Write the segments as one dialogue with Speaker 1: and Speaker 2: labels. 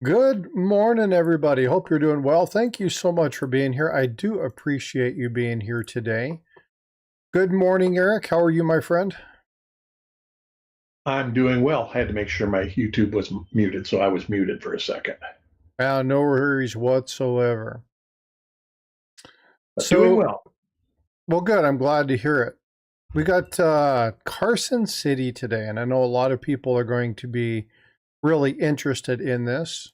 Speaker 1: Good morning, everybody. Hope you're doing well. Thank you so much for being here. I do appreciate you being here today. Good morning, Eric. How are you, my friend?
Speaker 2: I'm doing well. I had to make sure my YouTube was muted, so I was muted for a second.
Speaker 1: No worries whatsoever.
Speaker 2: But doing
Speaker 1: So,
Speaker 2: well.
Speaker 1: well, good. I'm glad to hear it. We got Carson City today, and I know a lot of people are going to be really interested in this.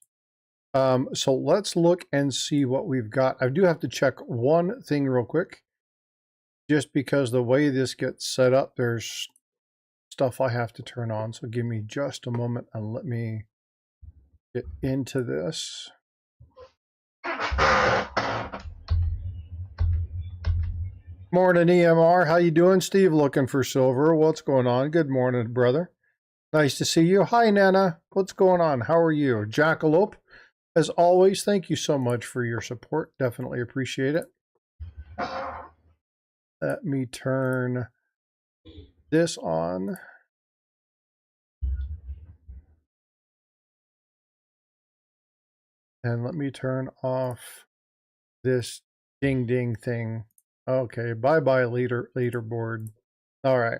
Speaker 1: So let's look and see what we've got. I do have to check one thing real quick, just because the way this gets set up, there's stuff I have to turn on. So give me just a moment and let me get into this. Morning, EMR. How you doing? Steve looking for silver. What's going on? Good morning, brother. Nice to see you. Hi, Nana. What's going on? How are you? Jackalope, as always, thank you so much for your support. Definitely appreciate it. Let me turn this on. And let me turn off this ding ding thing. Okay, bye-bye leaderboard. All right.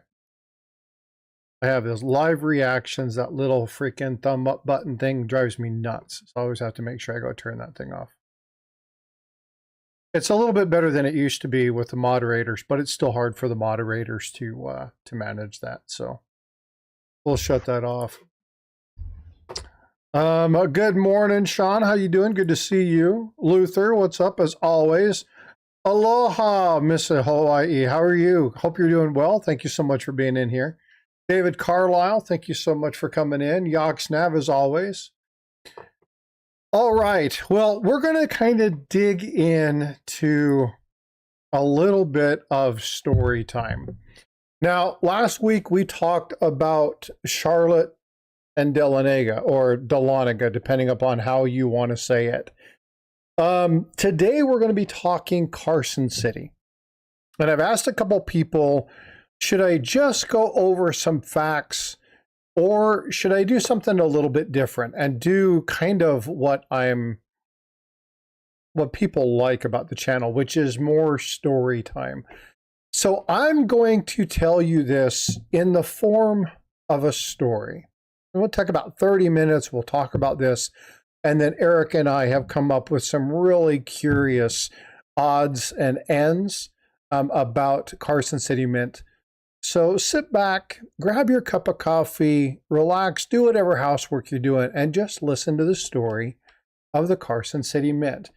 Speaker 1: I have this live reactions. That little freaking thumb up button thing drives me nuts. So I always have to make sure I go turn that thing off. It's a little bit better than it used to be with the moderators, but it's still hard for the moderators to manage that. So we'll shut that off. Good morning, Sean. How you doing? Good to see you. Luther, what's up as always? Aloha, Miss Hawaii. How are you? Hope you're doing well. Thank you so much for being in here. David Carlisle, thank you so much for coming in. Yogsnav, as always. All right. Well, we're going to kind of dig into a little bit of story time. Now, last week we talked about Charlotte and Dahlonega, or Dahlonega, depending upon how you want to say it. Today we're going to be talking Carson City. And I've asked a couple people, should I just go over some facts, or should I do something a little bit different and do kind of what people like about the channel, which is more story time. So I'm going to tell you this in the form of a story. We'll take about 30 minutes. We'll talk about this. And then Eric and I have come up with some really curious odds and ends about Carson City Mint. So sit back, grab your cup of coffee, relax, do whatever housework you're doing, and just listen to the story of the Carson City Mint.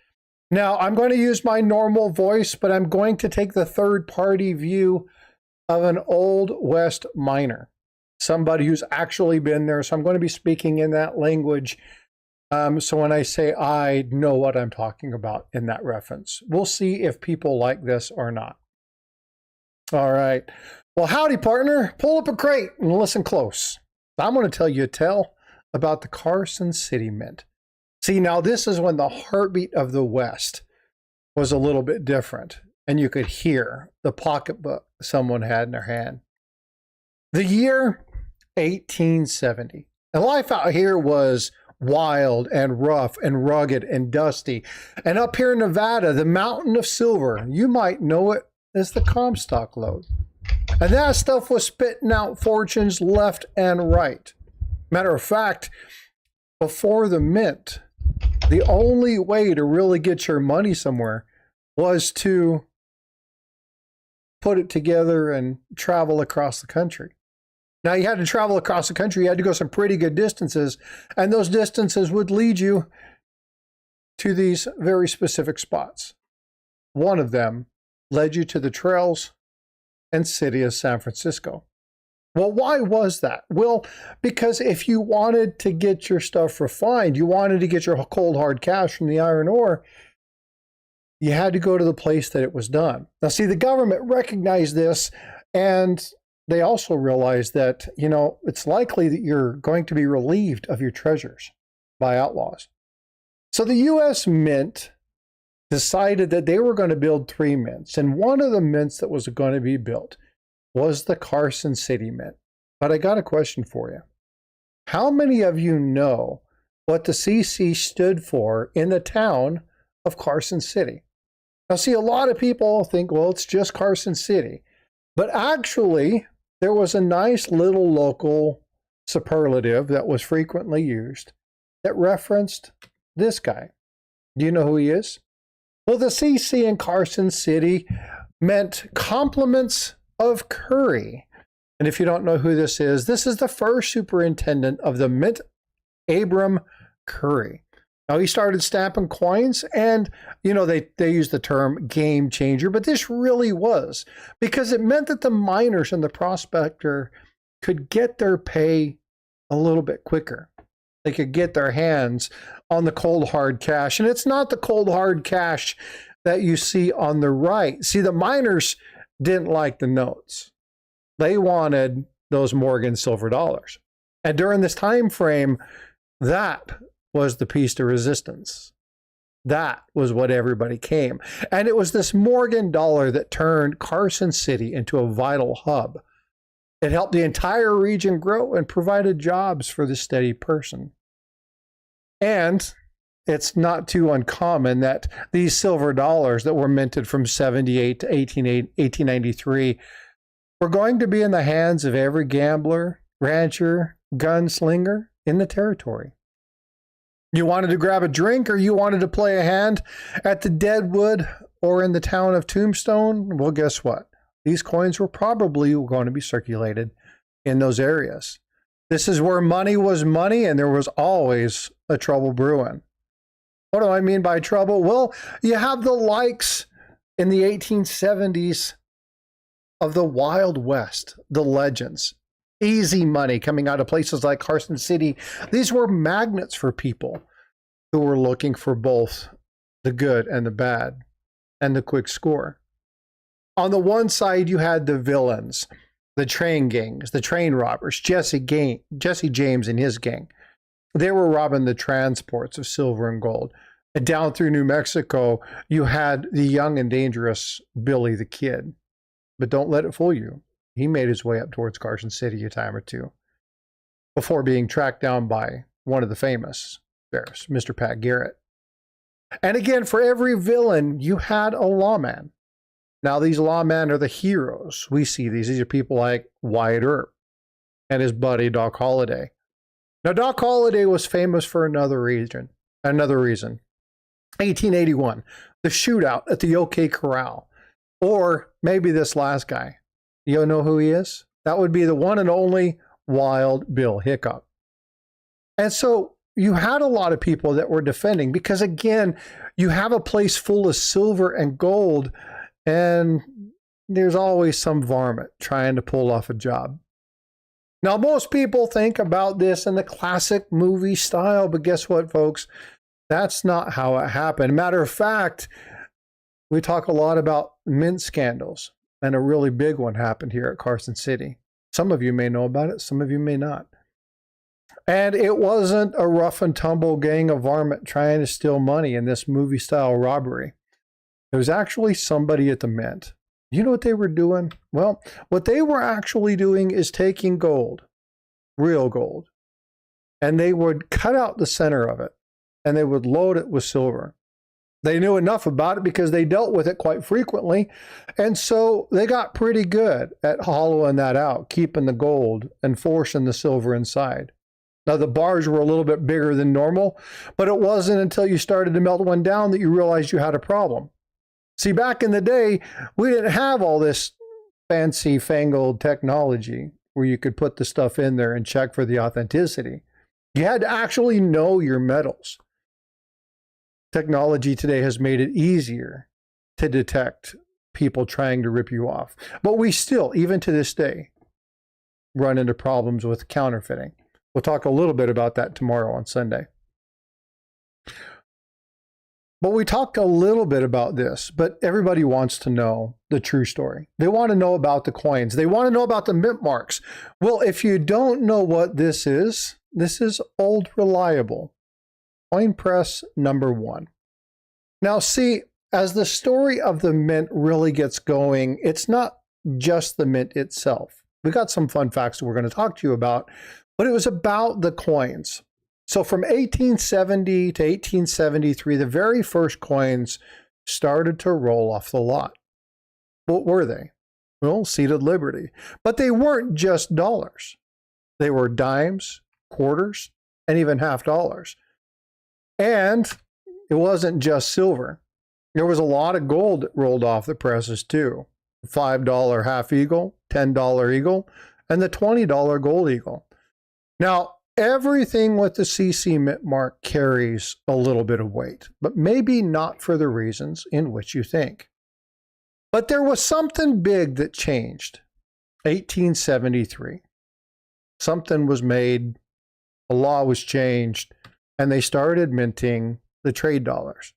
Speaker 1: Now, I'm going to use my normal voice, but I'm going to take the third-party view of an Old West miner, somebody who's actually been there. So I'm going to be speaking in that language. So when I say I know what I'm talking about in that reference, we'll see if people like this or not. All right. Well, howdy, partner. Pull up a crate and listen close. I'm going to tell you a tale about the Carson City Mint. See, now this is when the heartbeat of the West was a little bit different, and you could hear the pocketbook someone had in their hand. The year 1870. And life out here was wild and rough and rugged and dusty. And up here in Nevada, the mountain of silver, you might know it as the Comstock lode. And that stuff was spitting out fortunes left and right. Matter of fact, before the mint, the only way to really get your money somewhere was to put it together and travel across the country. Now, you had to travel across the country. You had to go some pretty good distances, and those distances would lead you to these very specific spots. One of them led you to the trails and city of San Francisco. Well, why was that? Well, because if you wanted to get your stuff refined, you wanted to get your cold hard cash from the iron ore, you had to go to the place that it was done. Now, see, the government recognized this, and they also realized that, it's likely that you're going to be relieved of your treasures by outlaws. So the U.S. Mint decided that they were going to build 3 mints, and one of the mints that was going to be built was the Carson City Mint. But I got a question for you. How many of you know what the CC stood for in the town of Carson City. Now, see, a lot of people think, well, it's just Carson City. But actually, there was a nice little local superlative that was frequently used that referenced this guy. Do you know who he is? Well, the CC in Carson City meant compliments of curry. And if you don't know who this is the first superintendent of the Mint, Abram Curry. Now, he started stamping coins, and, they use the term game changer, but this really was, because it meant that the miners and the prospector could get their pay a little bit quicker. They could get their hands on the cold hard cash. And it's not the cold hard cash that you see on the right. See, the miners didn't like the notes. They wanted those Morgan silver dollars. And during this time frame, that was the piece de resistance. That was what everybody came. And it was this Morgan dollar that turned Carson City into a vital hub. It helped the entire region grow and provided jobs for the steady person. And it's not too uncommon that these silver dollars that were minted from 78 to 1893 were going to be in the hands of every gambler, rancher, gunslinger in the territory. You wanted to grab a drink or you wanted to play a hand at the Deadwood or in the town of Tombstone? Well, guess what? These coins were probably going to be circulated in those areas. This is where money was money, and there was always a trouble brewing. What do I mean by trouble? Well, you have the likes in the 1870s of the Wild West, the legends. Easy money coming out of places like Carson City. These were magnets for people who were looking for both the good and the bad and the quick score. On the one side, you had the villains, the train gangs, the train robbers, Jesse James and his gang. They were robbing the transports of silver and gold. And down through New Mexico, you had the young and dangerous Billy the Kid. But don't let it fool you. He made his way up towards Carson City a time or two before being tracked down by one of the famous sheriffs, Mr. Pat Garrett. And again, for every villain, you had a lawman. Now, these lawmen are the heroes. We see these. These are people like Wyatt Earp and his buddy, Doc Holliday. Now, Doc Holliday was famous for another reason. 1881, the shootout at the OK Corral. Or maybe this last guy. You know who he is? That would be the one and only Wild Bill Hickok. And so you had a lot of people that were defending because, again, you have a place full of silver and gold, and there's always some varmint trying to pull off a job. Now, most people think about this in the classic movie style, but guess what, folks? That's not how it happened. Matter of fact, we talk a lot about mint scandals, and a really big one happened here at Carson City. Some of you may know about it, some of you may not. And it wasn't a rough and tumble gang of varmint trying to steal money in this movie-style robbery. It was actually somebody at the mint. You know what they were doing? Well, what they were actually doing is taking gold, real gold, and they would cut out the center of it, and they would load it with silver. They knew enough about it because they dealt with it quite frequently, and so they got pretty good at hollowing that out, keeping the gold and forcing the silver inside. Now, the bars were a little bit bigger than normal, but it wasn't until you started to melt one down that you realized you had a problem. See, back in the day, we didn't have all this fancy fangled technology where you could put the stuff in there and check for the authenticity. You had to actually know your metals. Technology today has made it easier to detect people trying to rip you off. But we still, even to this day, run into problems with counterfeiting. We'll talk a little bit about that tomorrow on Sunday. But we talked a little bit about this, but everybody wants to know the true story. They want to know about the coins. They want to know about the mint marks. Well, if you don't know what this is Old Reliable. Coin press number 1. Now, see, as the story of the mint really gets going, it's not just the mint itself. We got some fun facts that we're going to talk to you about, but it was about the coins. So from 1870 to 1873, the very first coins started to roll off the lot. What were they? Well, seated liberty. But they weren't just dollars. They were dimes, quarters, and even half dollars. And it wasn't just silver. There was a lot of gold that rolled off the presses too. $5 half eagle, $10 eagle, and the $20 gold eagle. Now, everything with the CC mint mark carries a little bit of weight, but maybe not for the reasons in which you think. But there was something big that changed. 1873. Something was made, a law was changed, and they started minting the trade dollars.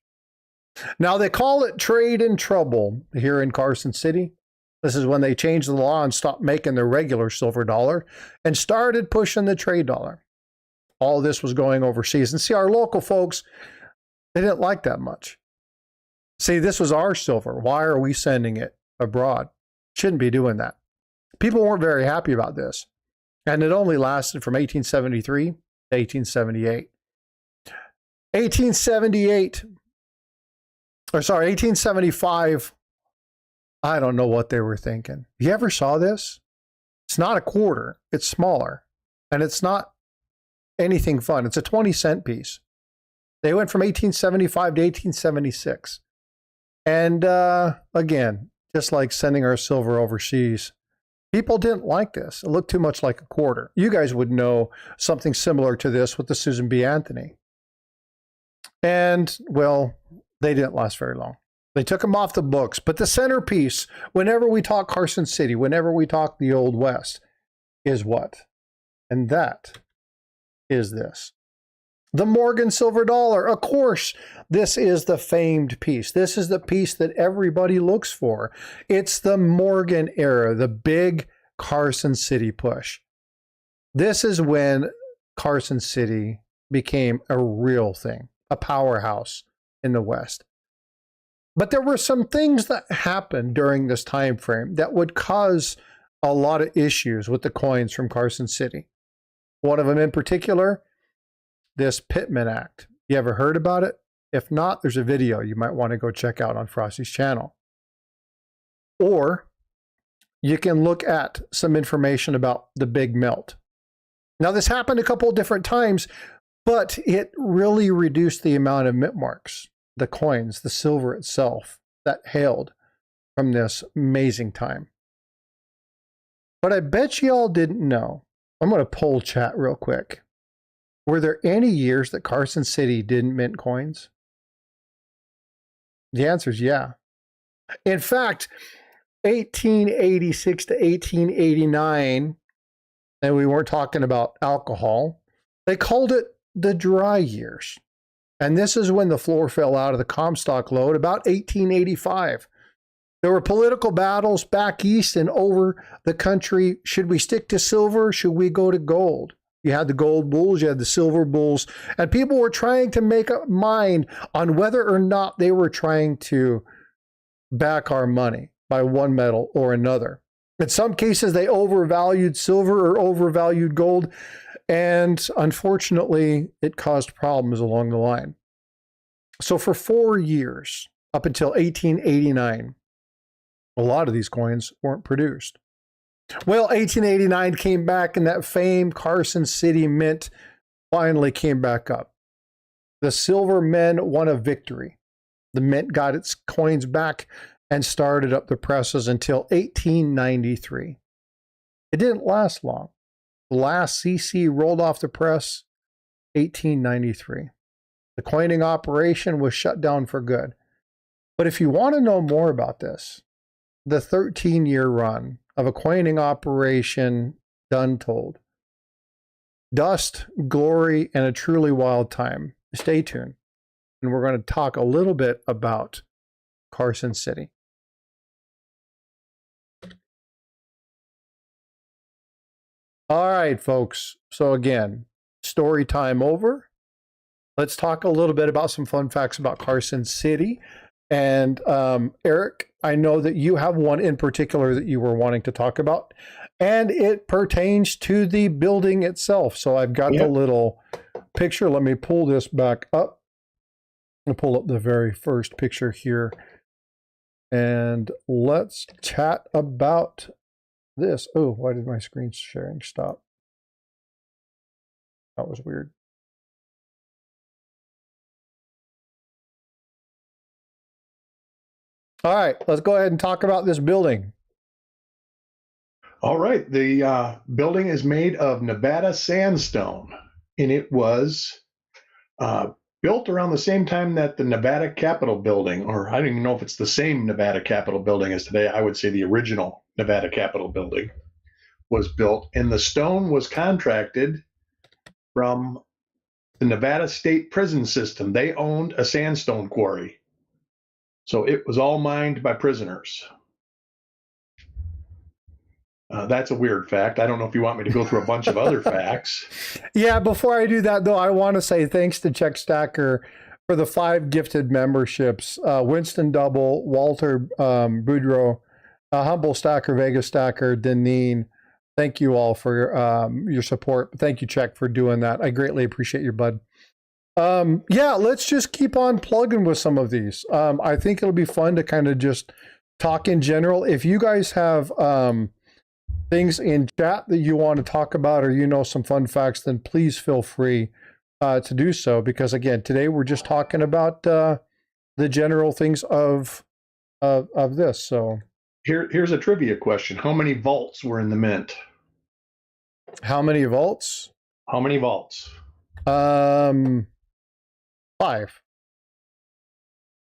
Speaker 1: Now, they call it trade in trouble here in Carson City. This is when they changed the law and stopped making the regular silver dollar and started pushing the trade dollar. All this was going overseas. And see, our local folks, they didn't like that much. See, this was our silver. Why are we sending it abroad? Shouldn't be doing that. People weren't very happy about this. And it only lasted from 1873 to 1878. 1875, I don't know what they were thinking. You ever saw this? It's not a quarter. It's smaller. And it's not anything fun. It's a 20-cent piece. They went from 1875 to 1876. And again, just like sending our silver overseas, people didn't like this. It looked too much like a quarter. You guys would know something similar to this with the Susan B. Anthony. And, well, they didn't last very long. They took them off the books. But the centerpiece, whenever we talk Carson City, whenever we talk the Old West, is what? And that is this. The Morgan silver dollar. Of course, this is the famed piece. This is the piece that everybody looks for. It's the Morgan era, the big Carson City push. This is when Carson City became a real thing, a powerhouse in the West. But there were some things that happened during this time frame that would cause a lot of issues with the coins from Carson City. One of them in particular, this Pittman Act. You ever heard about it? If not, there's a video you might want to go check out on Frosty's channel. Or you can look at some information about the Big Melt. Now, this happened a couple of different times, but it really reduced the amount of mint marks, the coins, the silver itself that hailed from this amazing time. But I bet you all didn't know. I'm going to poll chat real quick. Were there any years that Carson City didn't mint coins? The answer is yeah. In fact, 1886 to 1889, and we weren't talking about alcohol, they called it the dry years. And this is when the floor fell out of the Comstock load, about 1885. There were political battles back east and over the country. Should we stick to silver? Should we go to gold? You had the gold bulls, you had the silver bulls, and people were trying to make up mind on whether or not they were trying to back our money by one metal or another. In some cases, they overvalued silver or overvalued gold, and unfortunately, it caused problems along the line. So for 4 years, up until 1889, a lot of these coins weren't produced. Well, 1889 came back, and that famed Carson City Mint finally came back up. The silver men won a victory. The mint got its coins back and started up the presses until 1893. It didn't last long. The last CC rolled off the press, 1893. The coining operation was shut down for good. But if you want to know more about this, the 13-year run of a coining operation done told. Dust, glory, and a truly wild time. Stay tuned. And we're going to talk a little bit about Carson City. All right, folks. So again, story time over. Let's talk a little bit about some fun facts about Carson City. And Eric, I know that you have one in particular that you were wanting to talk about, and it pertains to the building itself. So I've got the little picture. Let me pull this back up. I'm going to pull up the very first picture here. And let's chat about this. Oh, why did my screen sharing stop? That was weird. All right, let's go ahead and talk about this building.
Speaker 2: All right. The building is made of Nevada sandstone, and it was built around the same time that the Nevada Capitol building, or I don't even know if it's the same Nevada Capitol building as today. I would say the original Nevada Capitol building was built, and the stone was contracted from the Nevada State Prison System. They owned a sandstone quarry. So it was all mined by prisoners. That's a weird fact. I don't know if you want me to go through a bunch of other facts.
Speaker 1: Yeah, before I do that, though, I want to say thanks to Check Stacker for the 5 gifted memberships. Winston Double, Walter Boudreau, Humble Stacker, Vega Stacker, Deneen. Thank you all for your support. Thank you, Check, for doing that. I greatly appreciate your bud. Yeah, let's just keep on plugging with some of these. I think it'll be fun to kind of just talk in general. If you guys have things in chat that you want to talk about, or you know some fun facts, then please feel free to do so. Because again, today we're just talking about the general things of this. So
Speaker 2: here's a trivia question: how many vaults were in the mint?
Speaker 1: How many vaults?
Speaker 2: How many vaults?
Speaker 1: 5.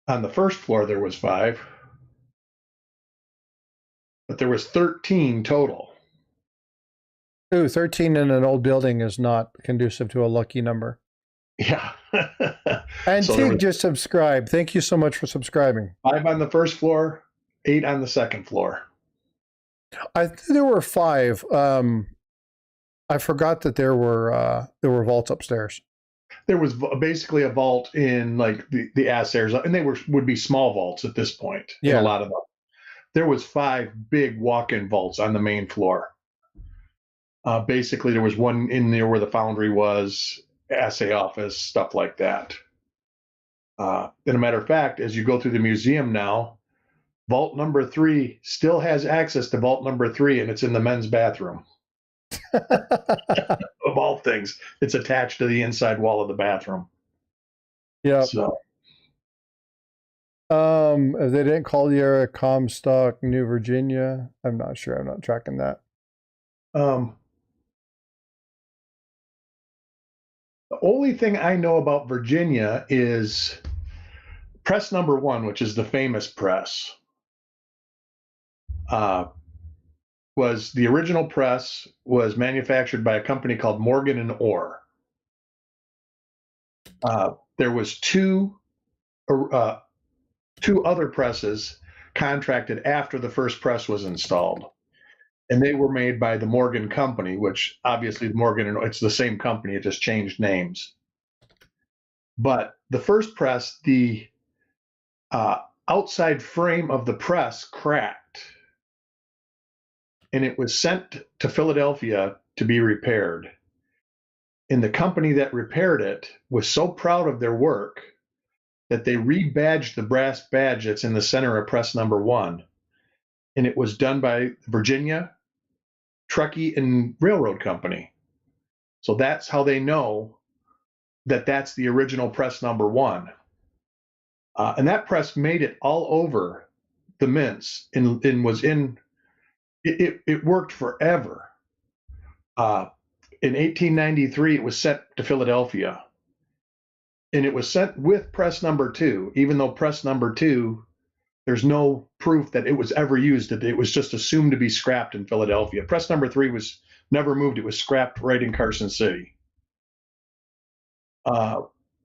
Speaker 2: On the first floor, there was 5. But there was 13 total.
Speaker 1: Ooh, 13 in an old building is not conducive to a lucky number.
Speaker 2: Yeah.
Speaker 1: And
Speaker 2: so
Speaker 1: Tig just subscribed. Thank you so much for subscribing.
Speaker 2: 5 on the first floor, 8 on the second floor.
Speaker 1: I think there were 5. I forgot that there were vaults upstairs.
Speaker 2: There was basically a vault in like the ass areas, and they would be small vaults at this point.
Speaker 1: Yeah.
Speaker 2: In a lot of them. There was 5 big walk-in vaults on the main floor. Basically, there was one in there where the foundry was, assay office, stuff like that. And a matter of fact, as you go through the museum now, vault number 3 still has access to vault number 3, and it's in the men's bathroom. Of all things, it's attached to the inside wall of the bathroom.
Speaker 1: Yeah.
Speaker 2: So,
Speaker 1: if they didn't call the area Comstock, New Virginia, I'm not sure. I'm not tracking that.
Speaker 2: The only thing I know about Virginia is press number 1, which is the famous press. Was the original press was manufactured by a company called Morgan and Orr. There was two other presses contracted after the first press was installed, and they were made by the Morgan Company, which obviously Morgan and it's the same company, it just changed names. But the first press, the outside frame of the press cracked, and it was sent to Philadelphia to be repaired. And the company that repaired it was so proud of their work that they rebadged the brass badge that's in the center of press number 1. And it was done by Virginia Truckee and Railroad Company. So that's how they know that that's the original press number 1. And that press made it all over the mints and was in, it worked forever. In 1893, it was sent to Philadelphia. And it was sent with press number 2, even though press number 2, there's no proof that it was ever used. It was just assumed to be scrapped in Philadelphia. Press number 3 was never moved. It was scrapped right in Carson City.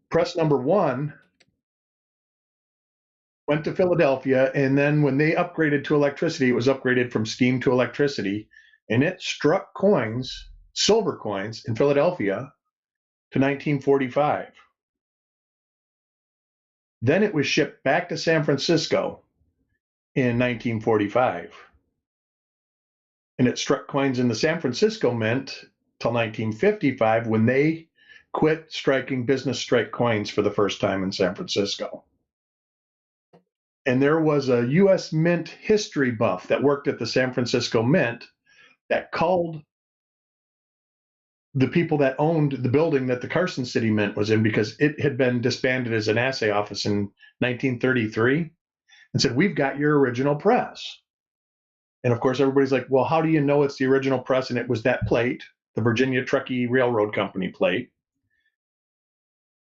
Speaker 2: Press number 1 went to Philadelphia, and then when they upgraded to electricity, it was upgraded from steam to electricity, and it struck coins, silver coins, in Philadelphia to 1945. Then it was shipped back to San Francisco in 1945. And it struck coins in the San Francisco Mint till 1955 when they quit striking business strike coins for the first time in San Francisco. And there was a U.S. Mint history buff that worked at the San Francisco Mint that called the people that owned the building that the Carson City Mint was in, because it had been disbanded as an assay office in 1933, and said, "We've got your original press." And of course, everybody's like, "Well, how do you know it's the original press?" And it was that plate, the Virginia Truckee Railroad Company plate.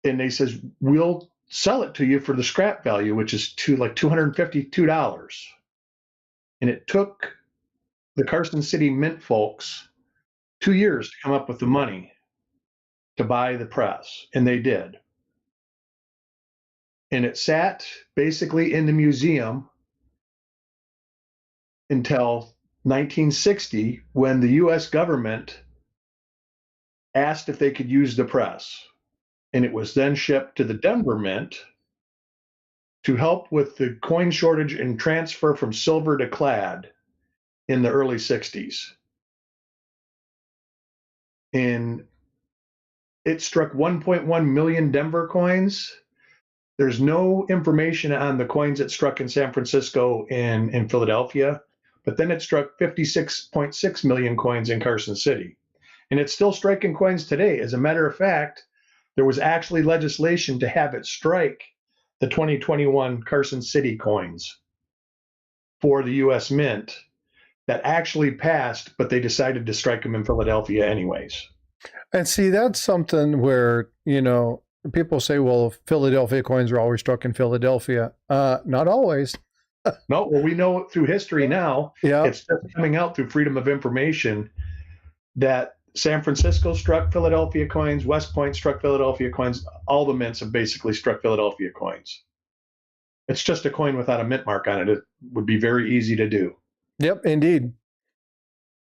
Speaker 2: And they says, "We'll sell it to you for the scrap value, which is like $252. And it took the Carson City Mint folks 2 years to come up with the money to buy the press, and they did. And it sat basically in the museum until 1960, when the US government asked if they could use the press. And it was then shipped to the Denver Mint to help with the coin shortage and transfer from silver to clad in the early 60s. And it struck 1.1 million Denver coins. There's no information on the coins it struck in San Francisco and in Philadelphia, but then it struck 56.6 million coins in Carson City. And it's still striking coins today. As a matter of fact, there was actually legislation to have it strike the 2021 Carson City coins for the US Mint that actually passed, but they decided to strike them in Philadelphia anyways.
Speaker 1: And see, that's something where, people say, well, Philadelphia coins are always struck in Philadelphia. Not always.
Speaker 2: No, well, we know through history now.
Speaker 1: Yeah.
Speaker 2: It's just coming out through freedom of information that San Francisco struck Philadelphia coins, West Point struck Philadelphia coins. All the mints have basically struck Philadelphia coins. It's just a coin without a mint mark on it. It would be very easy to do.
Speaker 1: Yep, indeed.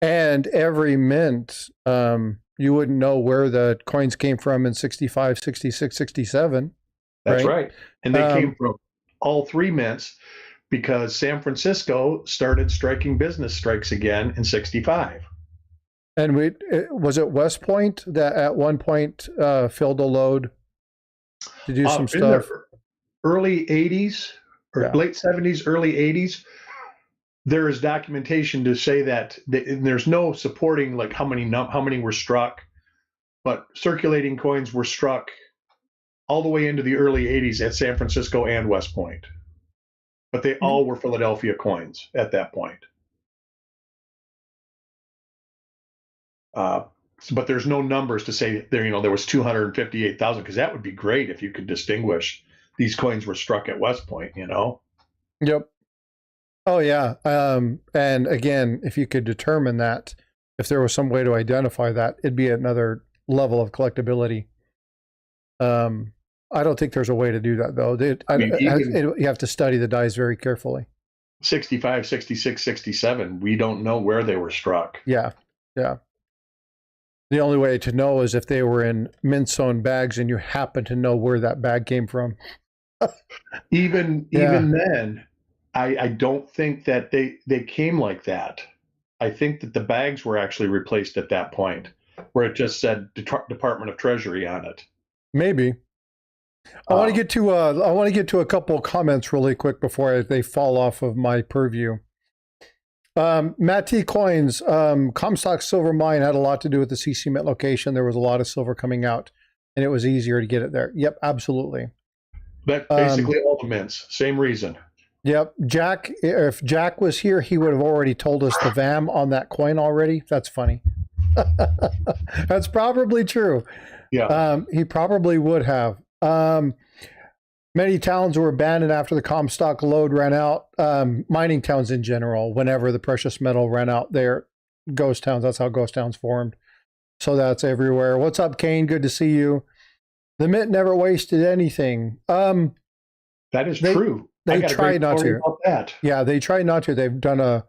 Speaker 1: And every mint, you wouldn't know where the coins came from in 65, 66, 67.
Speaker 2: That's right. And they came from all three mints, because San Francisco started striking business strikes again in 65.
Speaker 1: And was it West Point that at one point filled a load to do some stuff?
Speaker 2: In the early 80s or late 70s, early 80s, there is documentation to say that there's no supporting like how many were struck, but circulating coins were struck all the way into the early 80s at San Francisco and West Point. But they all were Philadelphia coins at that point. But there's no numbers to say there was 258,000, because that would be great if you could distinguish these coins were struck at West Point,
Speaker 1: Yep. Oh, yeah. And again, if you could determine that, if there was some way to identify that, it'd be another level of collectability. I don't think there's a way to do that, though. You have to study the dies very carefully.
Speaker 2: 65, 66, 67, we don't know where they were struck.
Speaker 1: Yeah, yeah. The only way to know is if they were in mint-sewn bags and you happen to know where that bag came from.
Speaker 2: Even then, I don't think that they came like that. I think that the bags were actually replaced at that point, where it just said Department of Treasury on it. Maybe.
Speaker 1: I want to get to a couple of comments really quick before they fall off of my purview. Matt T. Coins, Comstock Silver Mine had a lot to do with the CC Mint location. There was a lot of silver coming out, and it was easier to get it there. Yep, absolutely.
Speaker 2: That's basically all the mints. Same reason.
Speaker 1: Yep. Jack, if Jack was here, he would have already told us the VAM on that coin already. That's funny. That's probably true.
Speaker 2: Yeah.
Speaker 1: He probably would have. Many towns were abandoned after the Comstock lode ran out. Mining towns in general, whenever the precious metal ran out, they're ghost towns. That's how ghost towns formed. So that's everywhere. What's up, Kane? Good to see you. The Mint never wasted anything.
Speaker 2: That is true.
Speaker 1: They tried not to.
Speaker 2: That.
Speaker 1: Yeah, they tried not to. They've done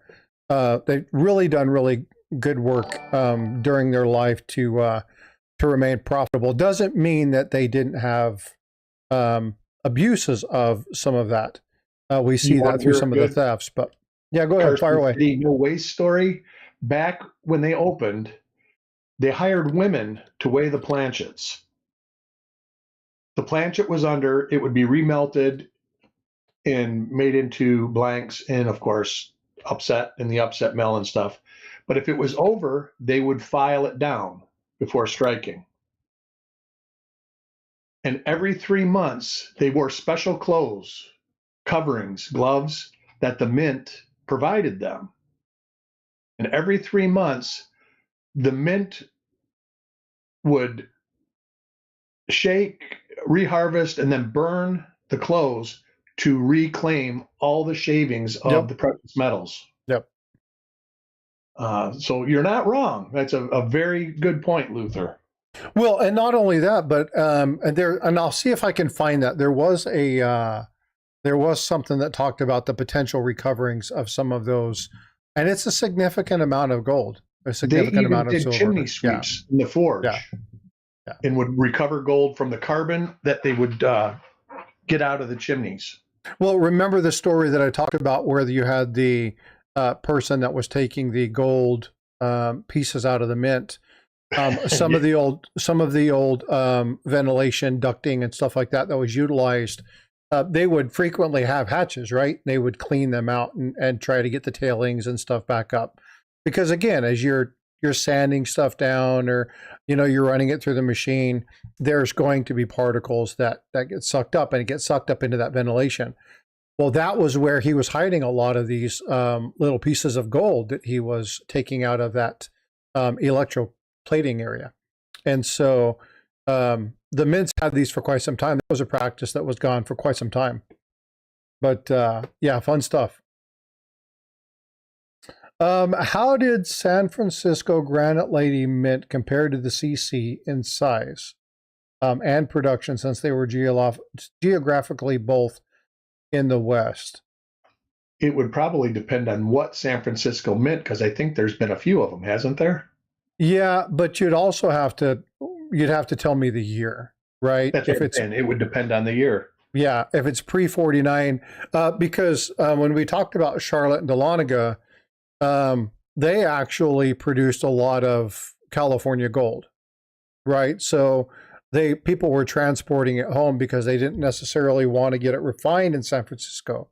Speaker 1: they've really done really good work during their life to remain profitable. Doesn't mean that they didn't have abuses of some of that. We see that through some of the thefts. But yeah, go ahead, fire away.
Speaker 2: The no waste story. Back when they opened, they hired women to weigh the planchets. The planchet was under, it would be remelted and made into blanks and, of course, upset in the upset mill and stuff. But if it was over, they would file it down before striking. And every 3 months, they wore special clothes, coverings, gloves that the mint provided them. And every 3 months, the mint would shake, reharvest, and then burn the clothes to reclaim all the shavings of the precious metals.
Speaker 1: Yep.
Speaker 2: So you're not wrong. That's a very good point, Luther.
Speaker 1: Well, and not only that, but and I'll see if I can find that. There was something that talked about the potential recoverings of some of those, and it's a significant amount of gold, a significant amount of silver.
Speaker 2: Chimney sweeps in the forge, and would recover gold from the carbon that they would get out of the chimneys.
Speaker 1: Well, remember the story that I talked about where you had the person that was taking the gold pieces out of the mint. Some of the old ventilation ducting and stuff like that was utilized. They would frequently have hatches, right? They would clean them out and try to get the tailings and stuff back up. Because again, as you're sanding stuff down, or you're running it through the machine, there's going to be particles that get sucked up, and it gets sucked up into that ventilation. Well, that was where he was hiding a lot of these little pieces of gold that he was taking out of that electroplating area. And so the mints had these for quite some time. That was a practice that was gone for quite some time. But yeah, fun stuff. How did San Francisco Granite Lady Mint compare to the CC in size and production, since they were geographically both in the West?
Speaker 2: It would probably depend on what San Francisco Mint, because I think there's been a few of them, hasn't there?
Speaker 1: Yeah, but you'd have to tell me the year, right?
Speaker 2: That's what it would depend on the year.
Speaker 1: Yeah, if it's pre-49, because when we talked about Charlotte and Dahlonega, they actually produced a lot of California gold, right? So people were transporting it home because they didn't necessarily want to get it refined in San Francisco.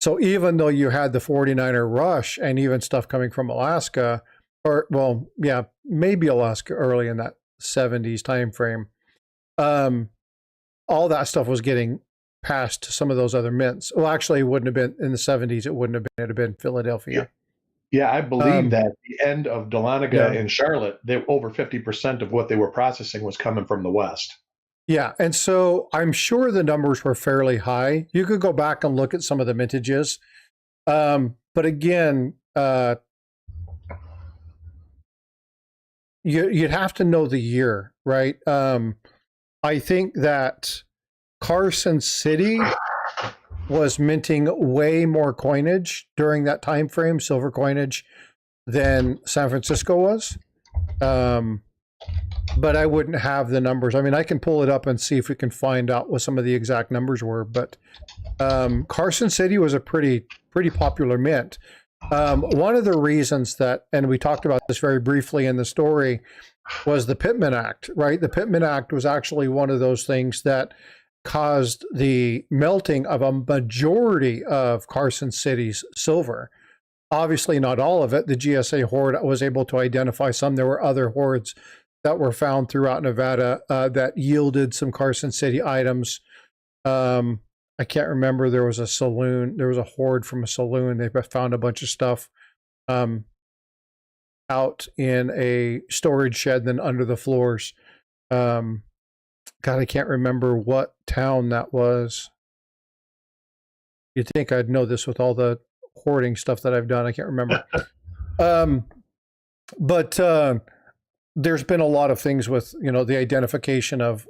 Speaker 1: So even though you had the 49er rush and even stuff coming from Alaska, or well, yeah, maybe Alaska early in that 70s time frame, all that stuff was getting passed to some of those other mints. Well, actually, it wouldn't have been in the 70s. It wouldn't have been. It'd have been Philadelphia.
Speaker 2: Yeah, I believe that at the end of Dahlonega and Charlotte, over 50% of what they were processing was coming from the West.
Speaker 1: Yeah, and so I'm sure the numbers were fairly high. You could go back and look at some of the mintages. But again, you'd have to know the year, right? I think that Carson City was minting way more coinage during that time frame, silver coinage, than San Francisco was. But I wouldn't have the numbers. I mean, I can pull it up and see if we can find out what some of the exact numbers were. But Carson City was a pretty popular mint. One of the reasons that, and we talked about this very briefly in the story, was the Pittman Act, right? The Pittman Act was actually one of those things that caused the melting of a majority of Carson City's silver. Obviously, not all of it. The GSA hoard was able to identify some. There were other hoards that were found throughout Nevada that yielded some Carson City items. I can't remember. There was a saloon. There was a hoard from a saloon. They found a bunch of stuff out in a storage shed, then under the floors. God, I can't remember what town that was. You'd think I'd know this with all the hoarding stuff that I've done. I can't remember. But there's been a lot of things with, the identification of,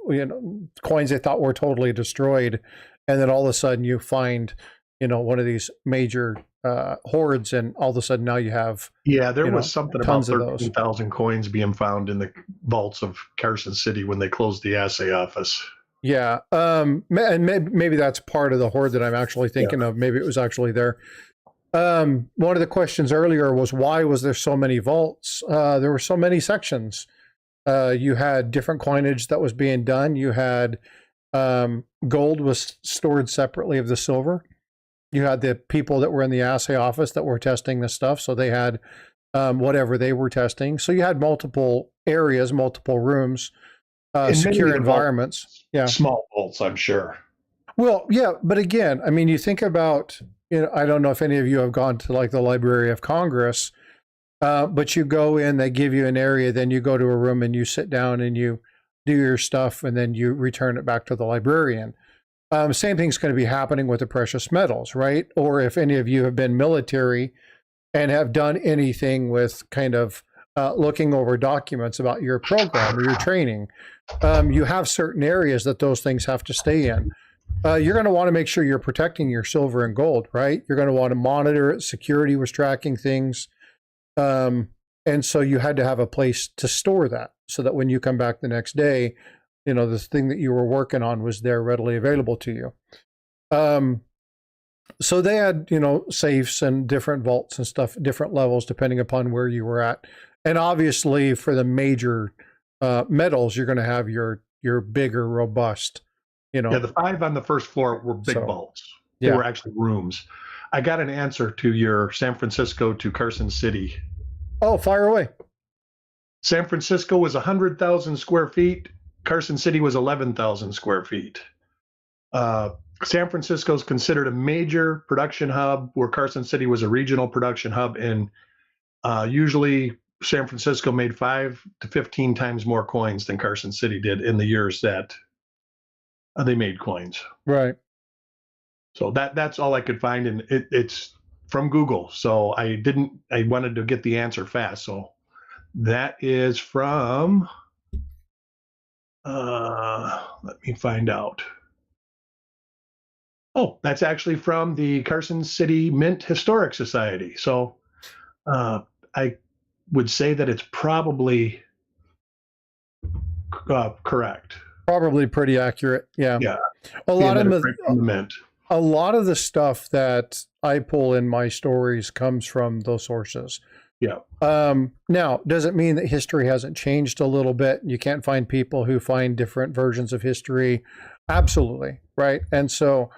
Speaker 1: coins they thought were totally destroyed. And then all of a sudden you find, one of these major hoards, and all of a sudden now you have
Speaker 2: there was something about 13,000 coins being found in the vaults of Carson City when they closed the assay office.
Speaker 1: Yeah, and maybe that's part of the hoard that I'm actually thinking of. Maybe it was actually there. One of the questions earlier was, why was there so many vaults? There were so many sections. You had different coinage that was being done. You had Gold was stored separately of the silver. You had the people that were in the assay office that were testing the stuff, so they had whatever they were testing. So you had multiple areas, multiple rooms, secure environments. Yeah,
Speaker 2: small vaults, I'm sure.
Speaker 1: Well, yeah, but again, I mean, you think about, I don't know if any of you have gone to like the Library of Congress, but you go in, they give you an area, then you go to a room and you sit down and you do your stuff, and then you return it back to the librarian. Same thing's going to be happening with the precious metals, right? Or if any of you have been military and have done anything with kind of looking over documents about your program or your training, you have certain areas that those things have to stay in. You're going to want to make sure you're protecting your silver and gold, right? You're going to want to monitor it. Security was tracking things. And so you had to have a place to store that so that when you come back the next day, the thing that you were working on was there readily available to you. So they had, safes and different vaults and stuff, different levels depending upon where you were at. And obviously for the major metals, you're going to have your bigger, robust,
Speaker 2: Yeah, the 5 on the first floor were big vaults. They were actually rooms. I got an answer to your San Francisco to Carson City.
Speaker 1: Oh, fire away.
Speaker 2: San Francisco was 100,000 square feet. Carson City was 11,000 square feet. San Francisco is considered a major production hub, where Carson City was a regional production hub. And usually San Francisco made 5 to 15 times more coins than Carson City did in the years that they made coins.
Speaker 1: Right.
Speaker 2: So that's all I could find, and it's from Google. So I wanted to get the answer fast. So that is from, let me find out. Oh, that's actually from the Carson City Mint Historic Society. So I would say that it's probably correct.
Speaker 1: Probably pretty accurate. Yeah.
Speaker 2: Yeah.
Speaker 1: A lot of
Speaker 2: right from the mint.
Speaker 1: A lot of the stuff that I pull in my stories comes from those sources.
Speaker 2: Yeah.
Speaker 1: Now, does it mean that history hasn't changed a little bit? You can't find people who find different versions of history. Absolutely. Right. And so,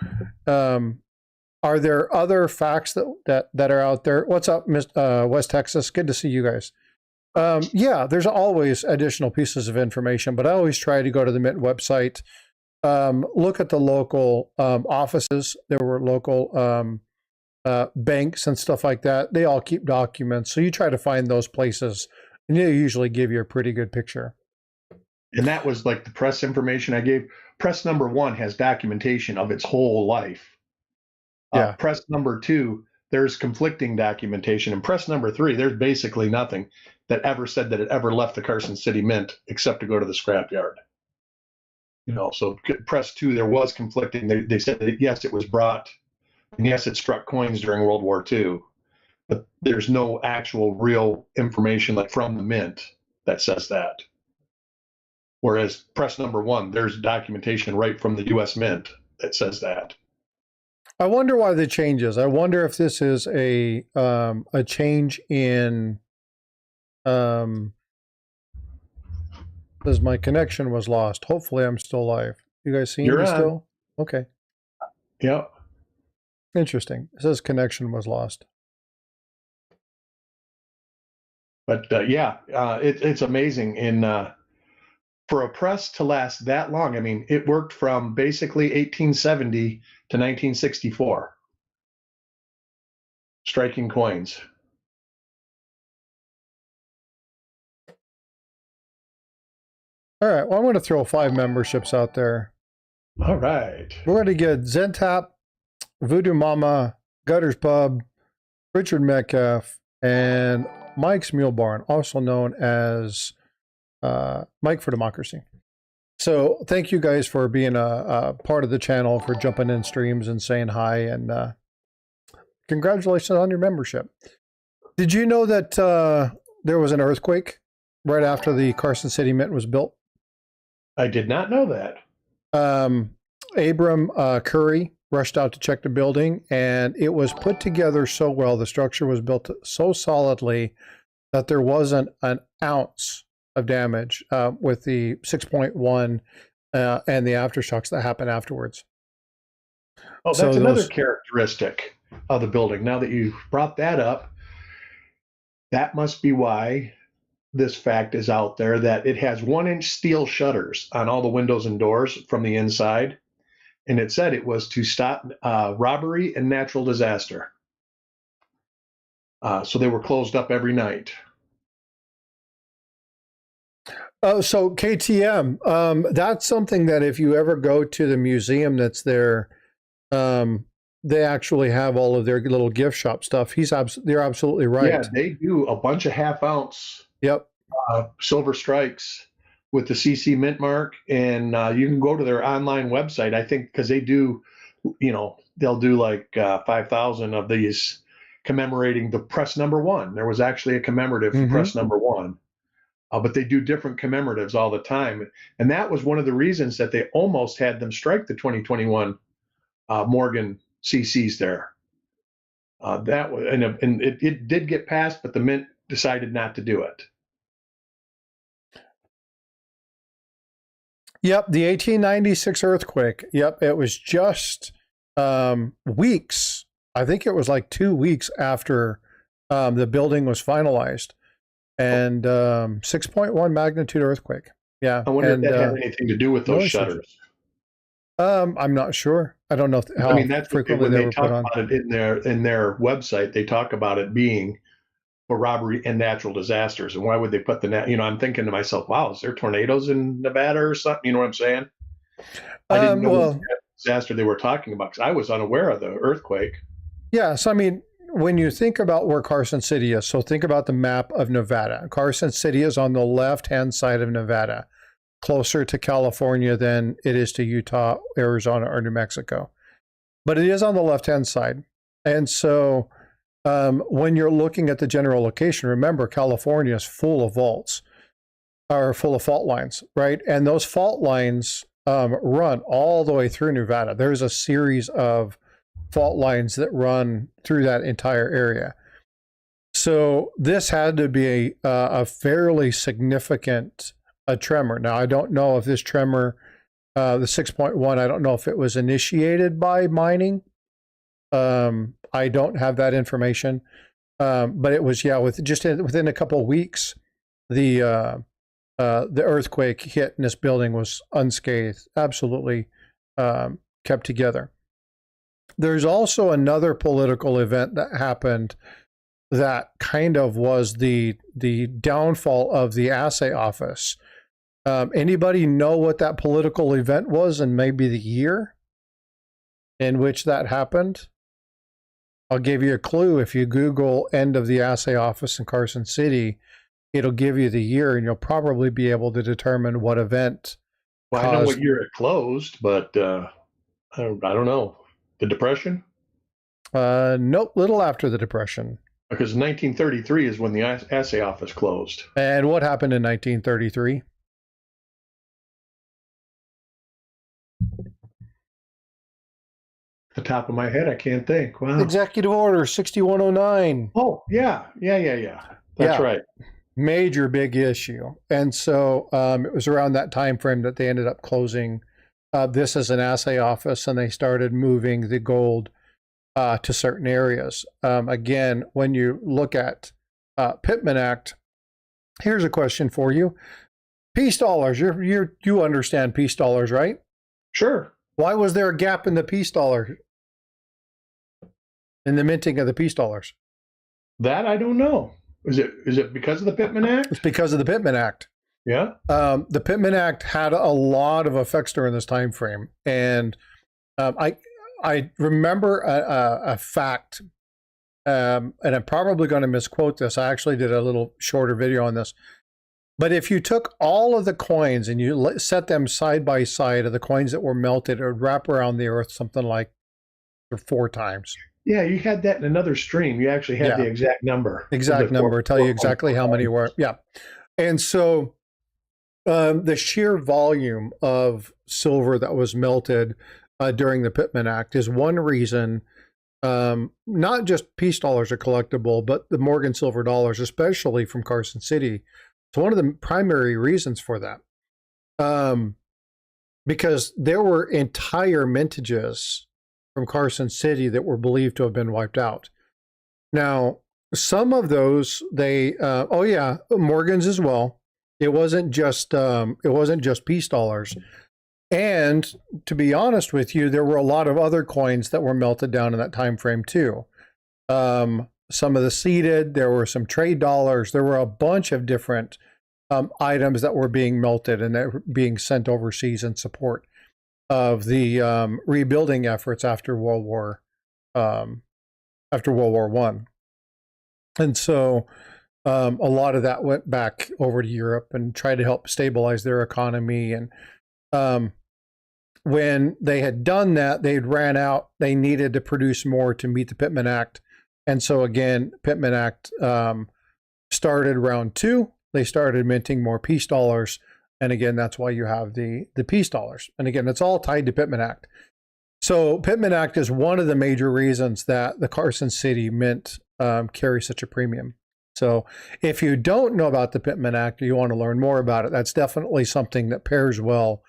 Speaker 1: are there other facts that are out there? What's up, West Texas? Good to see you guys. Yeah, there's always additional pieces of information, but I always try to go to the Mint website, look at the local offices. There were local banks and stuff like that. They all keep documents. So you try to find those places, and they usually give you a pretty good picture.
Speaker 2: And that was like the press information I gave. Press number 1 has documentation of its whole life. Press number 2, there's conflicting documentation. And press number 3, there's basically nothing that ever said that it ever left the Carson City Mint except to go to the scrapyard. So press 2, there was conflicting. They said that yes, it was brought, and yes, it struck coins during World War II, but there's no actual real information like from the mint that says that. Whereas press number 1, there's documentation right from the U.S. Mint that says that.
Speaker 1: I wonder why the changes. I wonder if this is a change in. Because my connection was lost. Hopefully, I'm still live. You guys see me still? Okay.
Speaker 2: Yep.
Speaker 1: Interesting. It says connection was lost.
Speaker 2: But it's amazing. For a press to last that long, I mean, it worked from basically 1870 to 1964. Striking coins.
Speaker 1: All right. Well, I'm going to throw 5 memberships out there.
Speaker 2: All right.
Speaker 1: We're going to get Zentap, Voodoo Mama, Gutters Pub, Richard Metcalf, and Mike's Mule Barn, also known as Mike for Democracy. So thank you guys for being a part of the channel, for jumping in streams and saying hi, and congratulations on your membership. Did you know that there was an earthquake right after the Carson City Mint was built?
Speaker 2: I did not know that.
Speaker 1: Abram Curry rushed out to check the building, and it was put together so well, the structure was built so solidly that there wasn't an ounce of damage with the 6.1 and the aftershocks that happen afterwards.
Speaker 2: Oh,
Speaker 1: So
Speaker 2: that's another
Speaker 1: those,
Speaker 2: characteristic of the building. Now that you brought that up, that must be why this fact is out there that it has 1-inch steel shutters on all the windows and doors from the inside. And it said it was to stop robbery and natural disaster. So they were closed up every night.
Speaker 1: oh, so KTM, that's something that if you ever go to the museum that's there, they actually have all of their little gift shop stuff. They're absolutely right.
Speaker 2: Yeah, they do a bunch of half-ounce
Speaker 1: Yep.
Speaker 2: silver strikes with the CC mint mark, and you can go to their online website. I think because they do, they'll do like 5,000 of these commemorating the press number one. There was actually a commemorative for press number one, but they do different commemoratives all the time, and that was one of the reasons that they almost had them strike the 2021 Morgan CCs there. That was, and it did get passed, but the mint decided not to do it.
Speaker 1: Yep, the 1896 earthquake. Yep, it was just weeks. I think it was like 2 weeks after the building was finalized, and 6.1 magnitude earthquake. Yeah,
Speaker 2: I wonder
Speaker 1: and,
Speaker 2: if that had anything to do with those shutters.
Speaker 1: I'm not sure. I don't know how
Speaker 2: That's
Speaker 1: frequently
Speaker 2: when
Speaker 1: they
Speaker 2: they
Speaker 1: were
Speaker 2: talk
Speaker 1: put on.
Speaker 2: about it in their website. They talk about it being for robbery and natural disasters. And why would they put I'm thinking to myself, wow, is there tornadoes in Nevada or something? You know what I'm saying? I didn't know what disaster they were talking about because I was unaware of the earthquake.
Speaker 1: Yeah, so I mean, when you think about where Carson City is, so think about the map of Nevada. Carson City is on the left-hand side of Nevada, closer to California than it is to Utah, Arizona, or New Mexico. But it is on the left-hand side. And so when you're looking at the general location, remember California is full of fault lines, right? And those fault lines run all the way through Nevada. There's a series of fault lines that run through that entire area. So this had to be a fairly significant tremor. Now, I don't know if this tremor, the 6.1, I don't know if it was initiated by mining. I don't have that information. But it was, within a couple of weeks, the earthquake hit and this building was unscathed, absolutely kept together. There's also another political event that happened that kind of was the downfall of the assay office. Anybody know what that political event was and maybe the year in which that happened? I'll give you a clue. If you Google end of the assay office in Carson City, it'll give you the year and you'll probably be able to determine what event.
Speaker 2: Well, I know what year it closed, but I don't know. The Depression?
Speaker 1: Nope, little after the Depression.
Speaker 2: Because 1933 is when the assay office closed.
Speaker 1: And what happened in 1933?
Speaker 2: The top of my head, I can't think. Wow.
Speaker 1: Executive Order 6109.
Speaker 2: Oh, yeah. That's right.
Speaker 1: Major big issue. And so it was around that time frame that they ended up closing this as an assay office, and they started moving the gold to certain areas. Again, when you look at Pittman Act, here's a question for you. Peace dollars, you understand peace dollars, right?
Speaker 2: Sure.
Speaker 1: Why was there a gap in the peace dollar, in the minting of the peace dollars?
Speaker 2: That I don't know. Is it because of the Pittman Act?
Speaker 1: It's because of the Pittman Act.
Speaker 2: Yeah.
Speaker 1: The Pittman Act had a lot of effects during this time frame, and I remember a fact, and I'm probably going to misquote this. I actually did a little shorter video on this. But if you took all of the coins and you set them side by side of the coins that were melted, it would wrap around the earth something like 4 times.
Speaker 2: Yeah, you had that in another stream. You actually had the exact number.
Speaker 1: Exact number, tell you exactly how many were. Yeah. And so the sheer volume of silver that was melted during the Pittman Act is one reason. Not just peace dollars are collectible, but the Morgan silver dollars, especially from Carson City. It's one of the primary reasons for that. because there were entire mintages from Carson City that were believed to have been wiped out. Now, some of those oh yeah, Morgan's as well. It wasn't just peace dollars. And to be honest with you, there were a lot of other coins that were melted down in that time frame too. Some of the seeded, there were some trade dollars, there were a bunch of different items that were being melted and that were being sent overseas in support of the rebuilding efforts after World War One. And so a lot of that went back over to Europe and tried to help stabilize their economy. And when they had done that, they'd ran out. They needed to produce more to meet the Pittman Act. And so again, Pittman Act started round two. They started minting more peace dollars. And again, that's why you have the peace dollars. And again, it's all tied to Pittman Act. So Pittman Act is one of the major reasons that the Carson City Mint carries such a premium. So if you don't know about the Pittman Act, or you want to learn more about it, that's definitely something that pairs well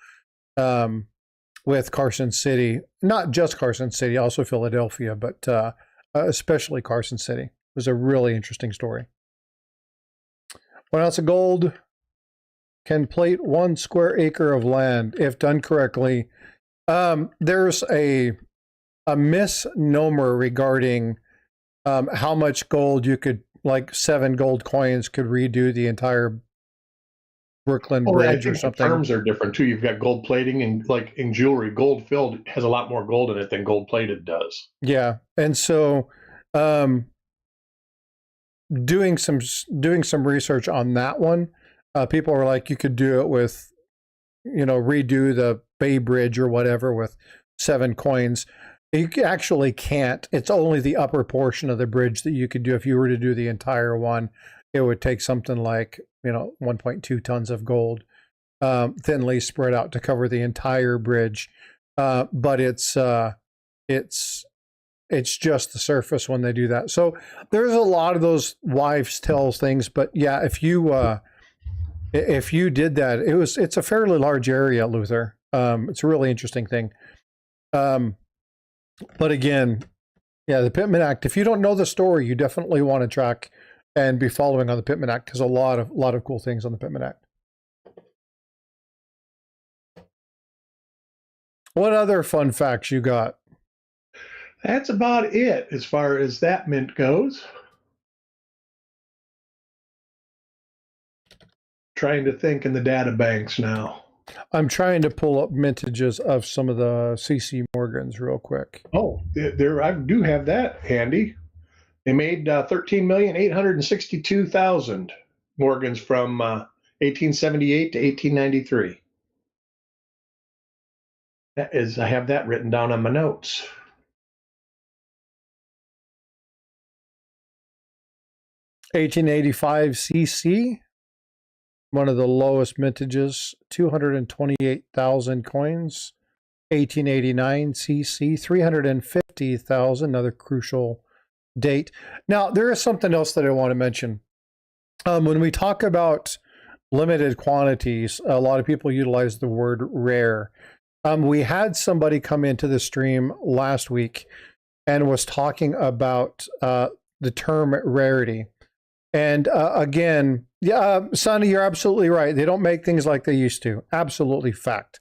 Speaker 1: with Carson City. Not just Carson City, also Philadelphia, but especially Carson City. It was a really interesting story. 1 ounce of gold can plate 1 square acre of land if done correctly. There's a misnomer regarding how much gold you could, like 7 gold coins could redo the entire Brooklyn Bridge or something.
Speaker 2: The terms are different too. You've got gold plating, and like in jewelry, gold filled has a lot more gold in it than gold plated does.
Speaker 1: Yeah, and so doing some research on that one, people were like, you could do it with, redo the Bay Bridge or whatever with 7 coins. You actually can't. It's only the upper portion of the bridge that you could do. If you were to do the entire one, it would take something like 1.2 tons of gold, thinly spread out to cover the entire bridge. But it's just the surface when they do that. So there's a lot of those wives' tales things. But yeah, if you did that, it's a fairly large area, Luther. It's a really interesting thing. But again, yeah, the Pittman Act. If you don't know the story, you definitely want to track and be following on the Pittman Act, because a lot of cool things on the Pittman Act. What other fun facts you got?
Speaker 2: That's about it as far as that mint goes. Trying to think in the data banks now.
Speaker 1: I'm trying to pull up mintages of some of the CC Morgans real quick.
Speaker 2: Oh, there I do have that handy. They made 13,862,000 Morgans from 1878 to 1893. I have that written down on my notes.
Speaker 1: $1885 CC, one of the lowest mintages, 228,000 coins. 1889 CC, 350,000, another crucial date. Now, there is something else that I want to mention. When we talk about limited quantities, a lot of people utilize the word rare. We had somebody come into the stream last week and was talking about the term rarity. And again, yeah, Sonny, you're absolutely right. They don't make things like they used to. Absolutely fact.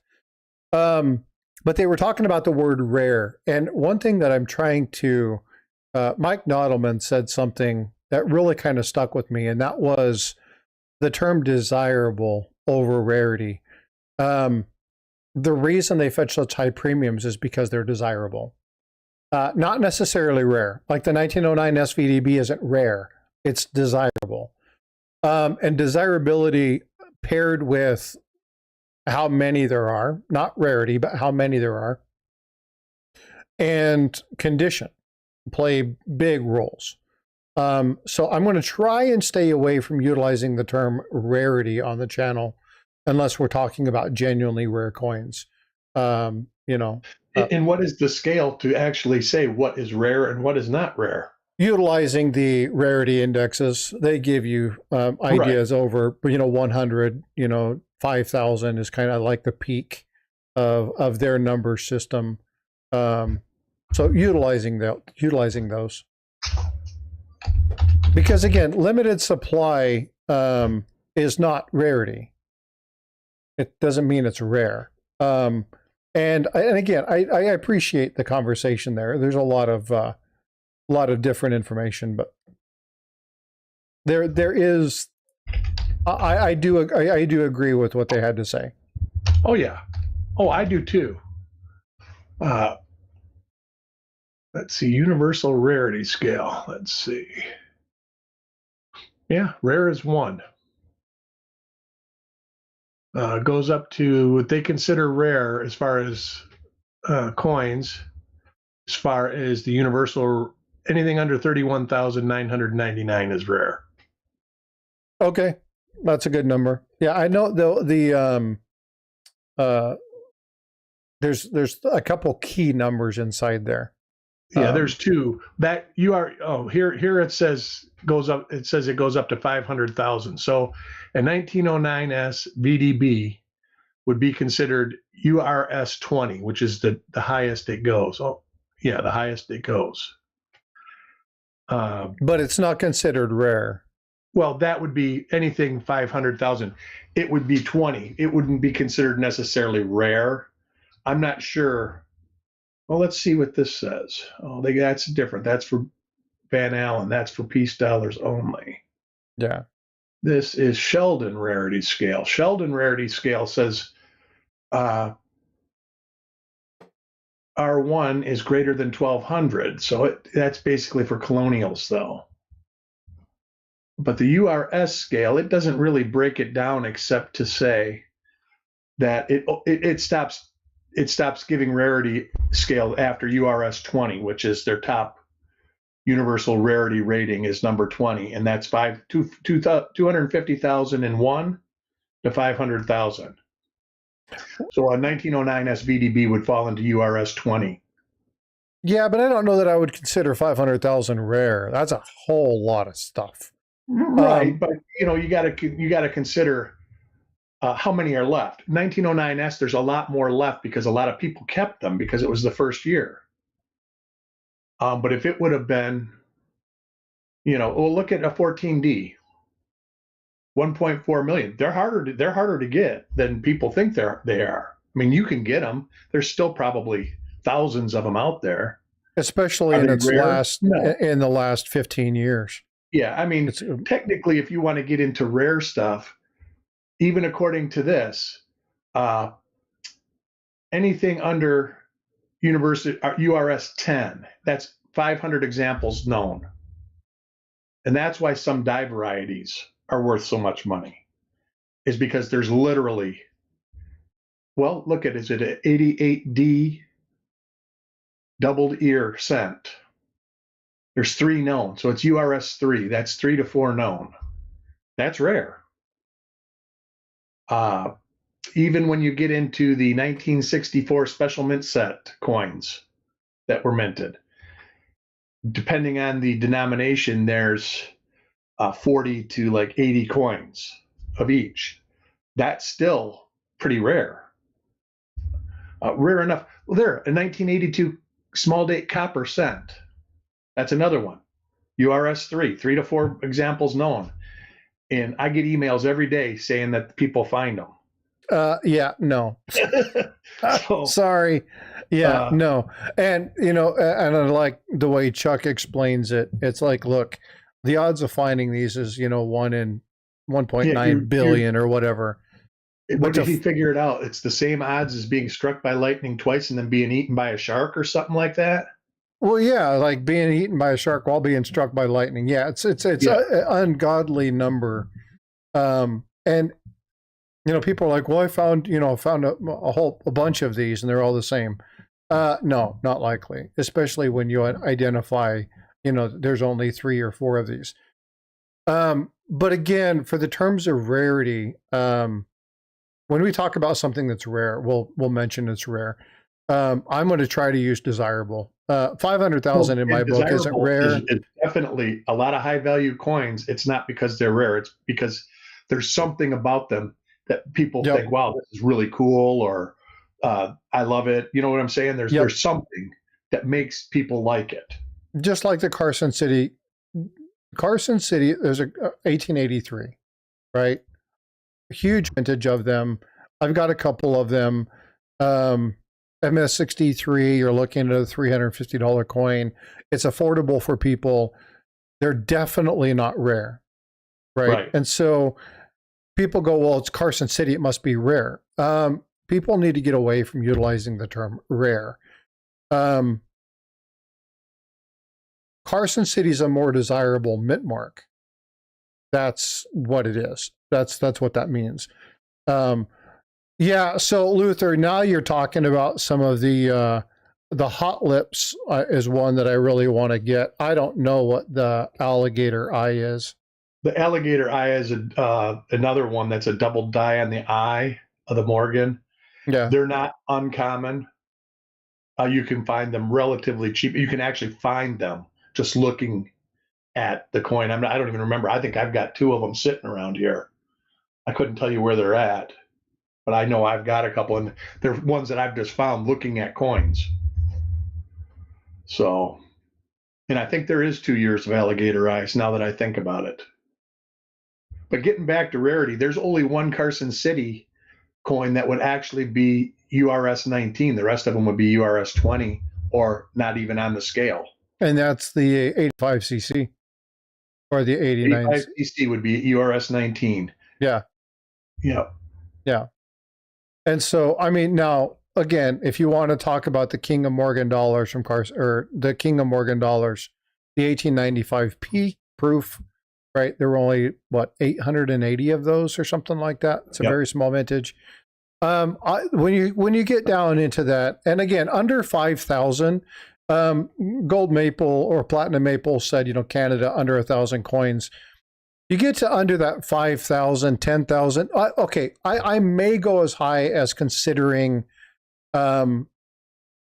Speaker 1: But they were talking about the word rare. And one thing that I'm trying to, Mike Nodelman said something that really kind of stuck with me, and that was the term desirable over rarity. The reason they fetch such high premiums is because they're desirable. Not necessarily rare. Like the 1909 SVDB isn't rare. It's desirable. And desirability paired with how many there are, not rarity, but how many there are, and condition play big roles. So I'm going to try and stay away from utilizing the term rarity on the channel unless we're talking about genuinely rare coins. And
Speaker 2: what is the scale to actually say what is rare and what is not rare?
Speaker 1: Utilizing the rarity indexes, they give you ideas. Right. Over 100, 5,000 is kind of like the peak of their number system. So utilizing those, because again, limited supply is not rarity. It doesn't mean it's rare. And again, I appreciate the conversation there. There's a lot of different information, but there is. I do agree with what they had to say.
Speaker 2: Oh yeah, I do too. Let's see, universal rarity scale. Let's see. Yeah, rare is 1. Goes up to what they consider rare as far as coins, as far as the universal, anything under 31,999 is rare.
Speaker 1: Okay, that's a good number. Yeah, I know there's a couple key numbers inside there.
Speaker 2: Yeah, there's 2 that you are. Oh, here it says goes up. It says it goes up to 500,000. So a 1909S VDB would be considered URS 20, which is the highest it goes. Oh, yeah, the highest it goes.
Speaker 1: But it's not considered rare.
Speaker 2: Well, that would be anything 500,000. It would be 20. It wouldn't be considered necessarily rare. I'm not sure. Well, let's see what this says. Oh, that's different. That's for Van Allen. That's for peace dollars only.
Speaker 1: Yeah.
Speaker 2: This is Sheldon rarity scale. Sheldon rarity scale says R1 is greater than 1,200. So that's basically for colonials, though. But the URS scale, it doesn't really break it down except to say that it stops giving rarity scale after URS 20, which is their top universal rarity rating is number 20, and that's 250,001 to 500,000. So a 1909 SVDB would fall into URS 20.
Speaker 1: Yeah, but I don't know that I would consider 500,000 rare. That's a whole lot of stuff.
Speaker 2: Right, but you got to consider how many are left. 1909S, there's a lot more left because a lot of people kept them because it was the first year. But if it would have been, look at a 14D, 1.4 million. They're harder to get than people think they are. I mean, you can get them. There's still probably thousands of them out there.
Speaker 1: Especially in the last 15 years.
Speaker 2: Yeah, I mean, technically, if you want to get into rare stuff, even according to this, anything under URS 10, that's 500 examples known. And that's why some dye varieties are worth so much money, is because there's literally, well, look at, is it an 88D doubled ear scent? There's 3 known. So it's URS 3. That's 3 to 4 known. That's rare. Even when you get into the 1964 special mint set coins that were minted, depending on the denomination, there's 40 to like 80 coins of each. That's still pretty rare. Rare enough. Well, there, a 1982 small date copper cent. That's another one. URS 3 to 4 examples known. And I get emails every day saying that people find them.
Speaker 1: Yeah, no. Sorry. Yeah, no. And, and I like the way Chuck explains it. It's like, look, the odds of finding these is, 1 in 1.9 billion or whatever.
Speaker 2: But if you figure it out, it's the same odds as being struck by lightning twice and then being eaten by a shark or something like that.
Speaker 1: Well, yeah, like being eaten by a shark while being struck by lightning. Yeah, it's an ungodly number. And people are like, well, I found a bunch of these and they're all the same. No, not likely, especially when you identify, there's only 3 or 4 of these. But again, for the terms of rarity, when we talk about something that's rare, we'll mention it's rare. I'm going to try to use desirable. 500,000 in my book isn't rare.
Speaker 2: It's definitely a lot of high value coins. It's not because they're rare. It's because there's something about them that people think, wow, this is really cool, or I love it. You know what I'm saying?
Speaker 1: Yep.
Speaker 2: There's something that makes people like it.
Speaker 1: Just like the Carson City. There's a 1883, right? Huge vintage of them. I've got a couple of them. MS63, you're looking at a $350 coin. It's affordable for people. They're definitely not rare, right?
Speaker 2: Right.
Speaker 1: And so people go, well, it's Carson City, it must be rare. People need to get away from utilizing the term rare. Carson City is a more desirable mint mark. That's what it is. That's what that means. Yeah. So Luther, now you're talking about some of the hot lips is one that I really want to get. I don't know what the alligator eye is.
Speaker 2: The alligator eye is another one that's a double die on the eye of the Morgan.
Speaker 1: Yeah.
Speaker 2: They're not uncommon. You can find them relatively cheap. You can actually find them just looking at the coin. I don't even remember. I think I've got 2 of them sitting around here. I couldn't tell you where they're at, but I know I've got a couple, and they're ones that I've just found looking at coins. So, and I think there is 2 years of alligator eyes now that I think about it. But getting back to rarity, there's only one Carson City coin that would actually be URS 19. The rest of them would be URS 20 or not even on the scale.
Speaker 1: And that's the 85cc or the 89.
Speaker 2: 85cc would be URS 19.
Speaker 1: Yeah.
Speaker 2: Yeah.
Speaker 1: Yeah. And so, I mean, now, again, if you want to talk about the King of Morgan dollars from Carson, or the King of Morgan dollars, the 1895p proof, right? There were only, what, 880 of those or something like that. It's a very small vintage. When you get down into that, and again, under 5,000, gold maple or platinum maple said, Canada under 1,000 coins. You get to under that 5,000, 10,000. Okay, I may go as high as consider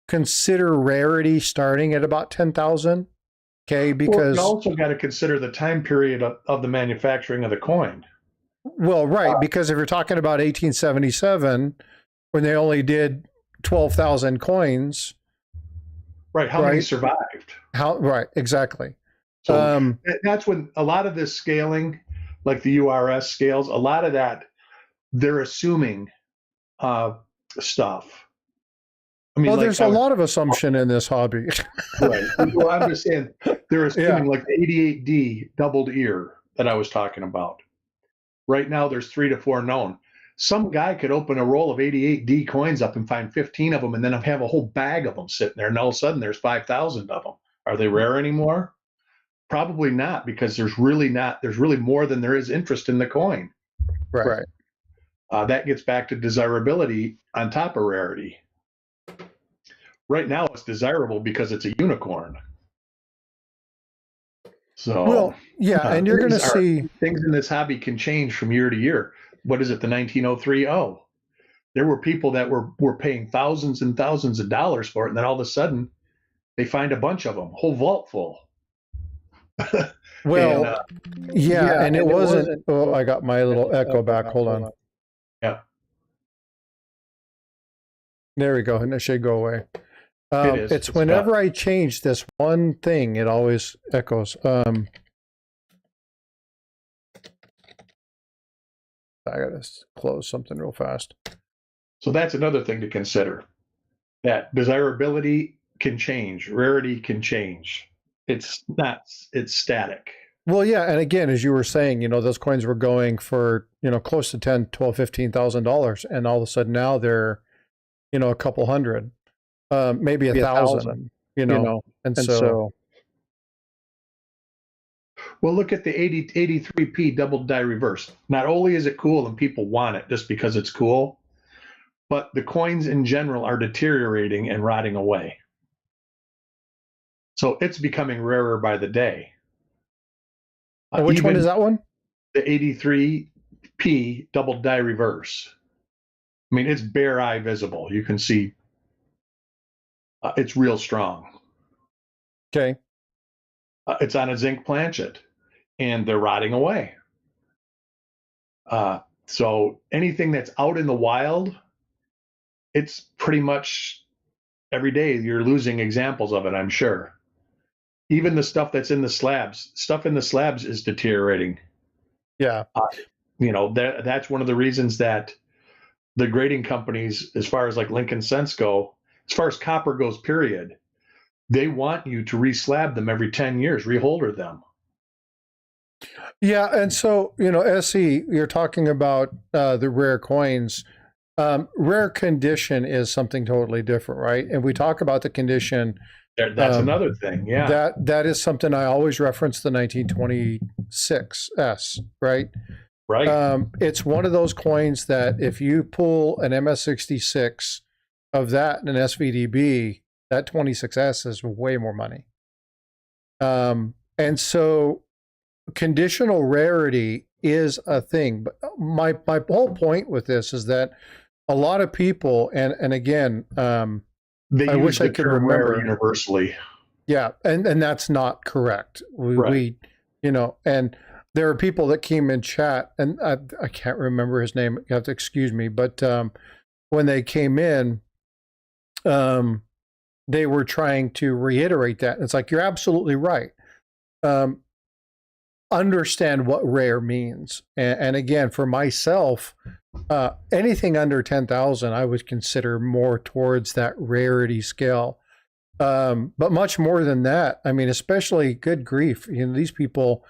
Speaker 1: rarity starting at about 10,000. Okay, because
Speaker 2: you also got to consider the time period of the manufacturing of the coin.
Speaker 1: Well, right, because if you're talking about 1877, when they only did 12,000 coins,
Speaker 2: right? How many survived?
Speaker 1: Right, exactly.
Speaker 2: So that's when a lot of this scaling, like the URS scales, a lot of that they're assuming stuff.
Speaker 1: I mean, well, there's a lot of assumption in this hobby.
Speaker 2: Right. Well, I'm just saying they're assuming like the 88D doubled ear that I was talking about. Right now, there's 3 to 4 known. Some guy could open a roll of 88D coins up and find 15 of them, and then have a whole bag of them sitting there, and all of a sudden there's 5,000 of them. Are they rare anymore? Probably not, because there's really more than there is interest in the coin.
Speaker 1: Right.
Speaker 2: That gets back to desirability on top of rarity. Right now, it's desirable because it's a unicorn. So,
Speaker 1: well, yeah, and you're going to see
Speaker 2: things in this hobby can change from year to year. What is it? The 1903? Oh, there were people that were paying thousands and thousands of dollars for it, and then all of a sudden, they find a bunch of them, whole vault full.
Speaker 1: Well, and it wasn't. Oh, I got my little echo back. Hold on.
Speaker 2: Yeah.
Speaker 1: There we go, and it should go away. It's whenever
Speaker 2: bad.
Speaker 1: I change this one thing, it always echoes. I gotta close something real fast.
Speaker 2: So that's another thing to consider. That desirability can change, rarity can change. It's static.
Speaker 1: Well, yeah, and again, as you were saying, those coins were going for close to $10,000, $12,000, $15,000, and all of a sudden now they're a couple hundred. Maybe 1,000, and so.
Speaker 2: Well, look at the 83p double die reverse. Not only is it cool and people want it just because it's cool, but the coins in general are deteriorating and rotting away. So it's becoming rarer by the day.
Speaker 1: Which one is that one?
Speaker 2: The 83p double die reverse. I mean, it's bare eye visible. You can see it's real strong.
Speaker 1: Okay.
Speaker 2: It's on a zinc planchet, and they're rotting away. So anything that's out in the wild it's pretty much every day you're losing examples of it, I'm sure. Even the stuff that's in the slabs, stuff in the slabs is deteriorating.
Speaker 1: Yeah.
Speaker 2: Uh, that's one of the reasons that the grading companies, as far as like Lincoln Cents go, as far as copper goes, period, they want you to reslab them every 10 years, reholder them.
Speaker 1: Yeah. And so, SE, you're talking about the rare coins. Rare condition is something totally different, right? And we talk about the condition.
Speaker 2: That's another thing. Yeah.
Speaker 1: That is something I always reference the 1926 S, right?
Speaker 2: Right.
Speaker 1: It's one of those coins that if you pull an MS66 of that and an SVDB, that 26S is way more money. And so conditional rarity is a thing. But my whole point with this is that a lot of people, and again,
Speaker 2: they
Speaker 1: I wish I could remember
Speaker 2: universally.
Speaker 1: Yeah, and that's not correct. We and there are people that came in chat, and I can't remember his name. You have to excuse me, but when they came in, they were trying to reiterate that. It's like, you're absolutely right. Understand what rare means, and again, for myself, anything under 10,000, I would consider more towards that rarity scale. But much more than that, I mean, especially, good grief, these people,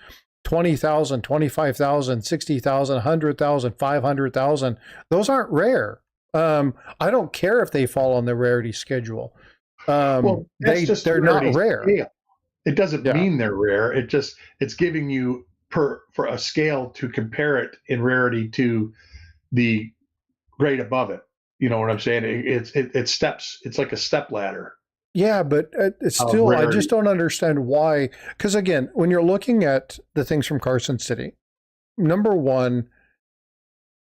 Speaker 1: 20,000, 25,000, 60,000, 100,000, 500,000, those aren't rare. I don't care if they fall on the rarity schedule.
Speaker 2: Well,
Speaker 1: they're not rare.
Speaker 2: Scale. It doesn't mean they're rare. It's giving you for a scale to compare it in rarity to the grade above it. You know what I'm saying? It's steps. It's like a step ladder.
Speaker 1: Yeah, but it's still, I just don't understand why. Because again, when you're looking at the things from Carson City, number one,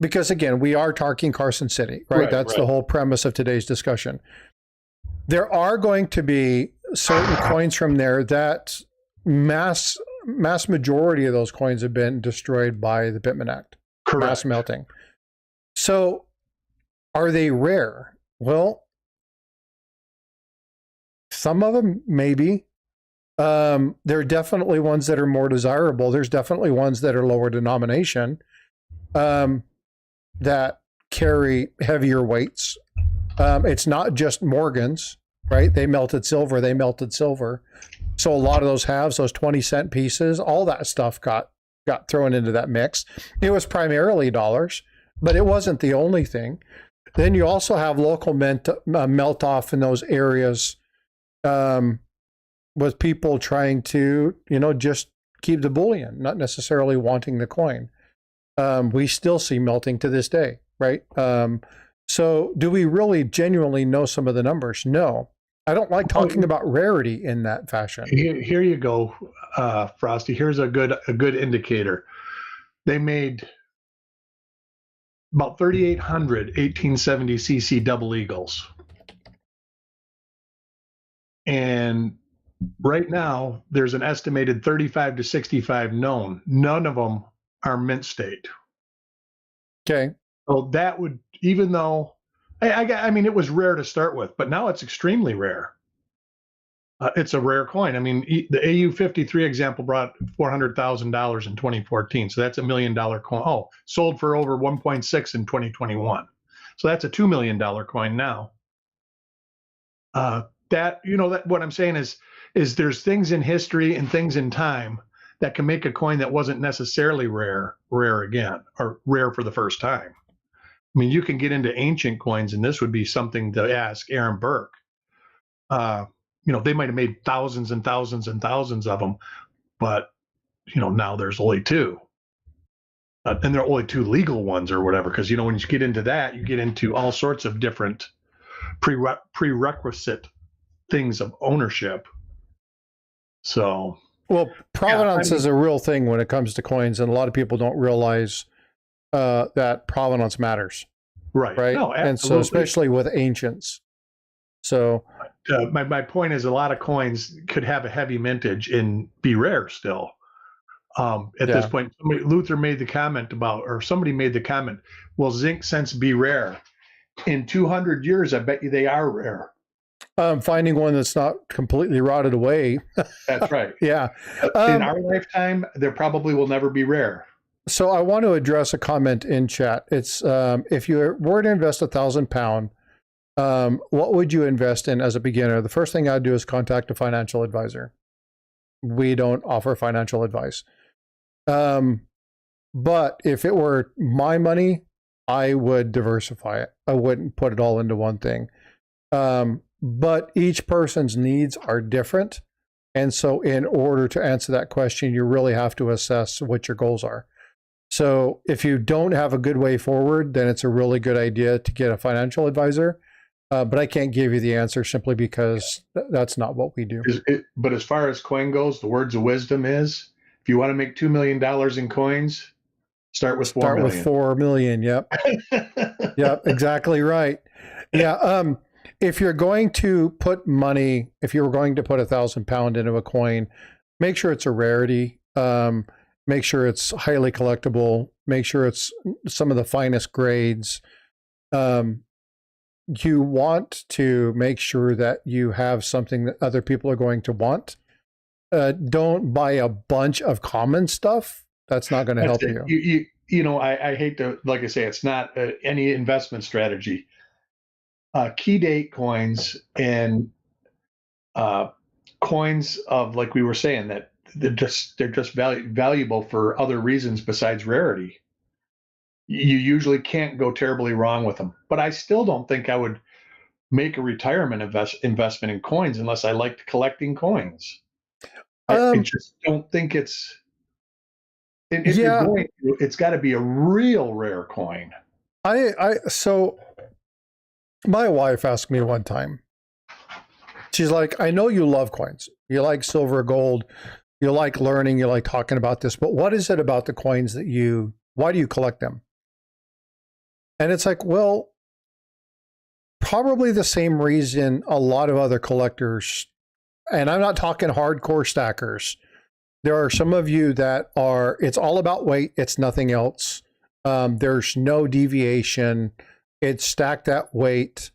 Speaker 1: because again, we are talking Carson City, right? That's the whole premise of today's discussion. There are going to be certain coins from there that mass majority of those coins have been destroyed by the Pittman Act.
Speaker 2: Correct.
Speaker 1: Mass melting. So are they rare? Well, some of them, maybe. There are definitely ones that are more desirable. There's definitely ones that are lower denomination that carry heavier weights. It's not just Morgans, right? They melted silver. So a lot of those halves, those 20-cent pieces, all that stuff got thrown into that mix. It was primarily dollars, but it wasn't the only thing. Then you also have local melt off in those areas, with people trying to, just keep the bullion, not necessarily wanting the coin. We still see melting to this day, right? So do we really genuinely know some of the numbers? No. I don't like talking about rarity in that fashion.
Speaker 2: Here you go, Frosty. Here's a good indicator. They made about 3,800 1870 cc double eagles. And right now, there's an estimated 35 to 65 known. None of them are mint state.
Speaker 1: Okay.
Speaker 2: So that would, even though, I mean, it was rare to start with, but now it's extremely rare. It's a rare coin. I mean, the AU53 example brought $400,000 in 2014. So that's $1 million coin. Oh, sold for over 1.6 in 2021. So that's a $2 million coin now. That what I'm saying is there's things in history and things in time that can make a coin that wasn't necessarily rare again, or rare for the first time. I mean, you can get into ancient coins, and this would be something to ask Aaron Burke. They might have made thousands and thousands and thousands of them, but now there's only two, and there are only two legal ones or whatever. Because when you get into that, you get into all sorts of different prerequisite things of ownership. So,
Speaker 1: well, provenance is a real thing when it comes to coins, and a lot of people don't realize that provenance matters.
Speaker 2: Right. No,
Speaker 1: and so especially with ancients. So
Speaker 2: my point is, a lot of coins could have a heavy mintage and be rare still. At this point, Luther made the comment about, or somebody made the comment, will zinc cents be rare? In 200 years, I bet you they are rare.
Speaker 1: Finding one that's not completely rotted away.
Speaker 2: That's right.
Speaker 1: Yeah.
Speaker 2: In our lifetime, there probably will never be rare.
Speaker 1: So I want to address a comment in chat. It's if you were to invest £1,000, what would you invest in as a beginner? The first thing I'd do is contact a financial advisor. We don't offer financial advice. But if it were my money, I would diversify it. I wouldn't put it all into one thing. But each person's needs are different. And so in order to answer that question, you really have to assess what your goals are. So if you don't have a good way forward, then it's a really good idea to get a financial advisor. But I can't give you the answer simply because that's not what we do.
Speaker 2: But as far as coin goes, the words of wisdom is, if you want to make $2 million in coins, start with 4 million.
Speaker 1: Start with 4 million. Yep. Yep. Exactly right. Yeah. If you're going to put money, if you're going to put £1,000 into a coin, make sure it's a rarity. Make sure it's highly collectible. Make sure it's some of the finest grades. You want to make sure that you have something that other people are going to want. Don't buy a bunch of common stuff. That's not going to help you.
Speaker 2: I hate to, like I say, it's not any investment strategy. Key date coins and coins of, like we were saying, that they're just valuable for other reasons besides rarity. You usually can't go terribly wrong with them. But I still don't think I would make a retirement investment in coins unless I liked collecting coins. I just don't think it's. And if you're going to, it's got to be a real rare coin.
Speaker 1: So my wife asked me one time, she's like, I know you love coins. You like silver, gold. You like learning. You like talking about this. But what is it about the coins why do you collect them? And it's like, well, probably the same reason a lot of other collectors, and I'm not talking hardcore stackers. There are some of you that are, it's all about weight. It's nothing else. There's no deviation. It's stacked at weight,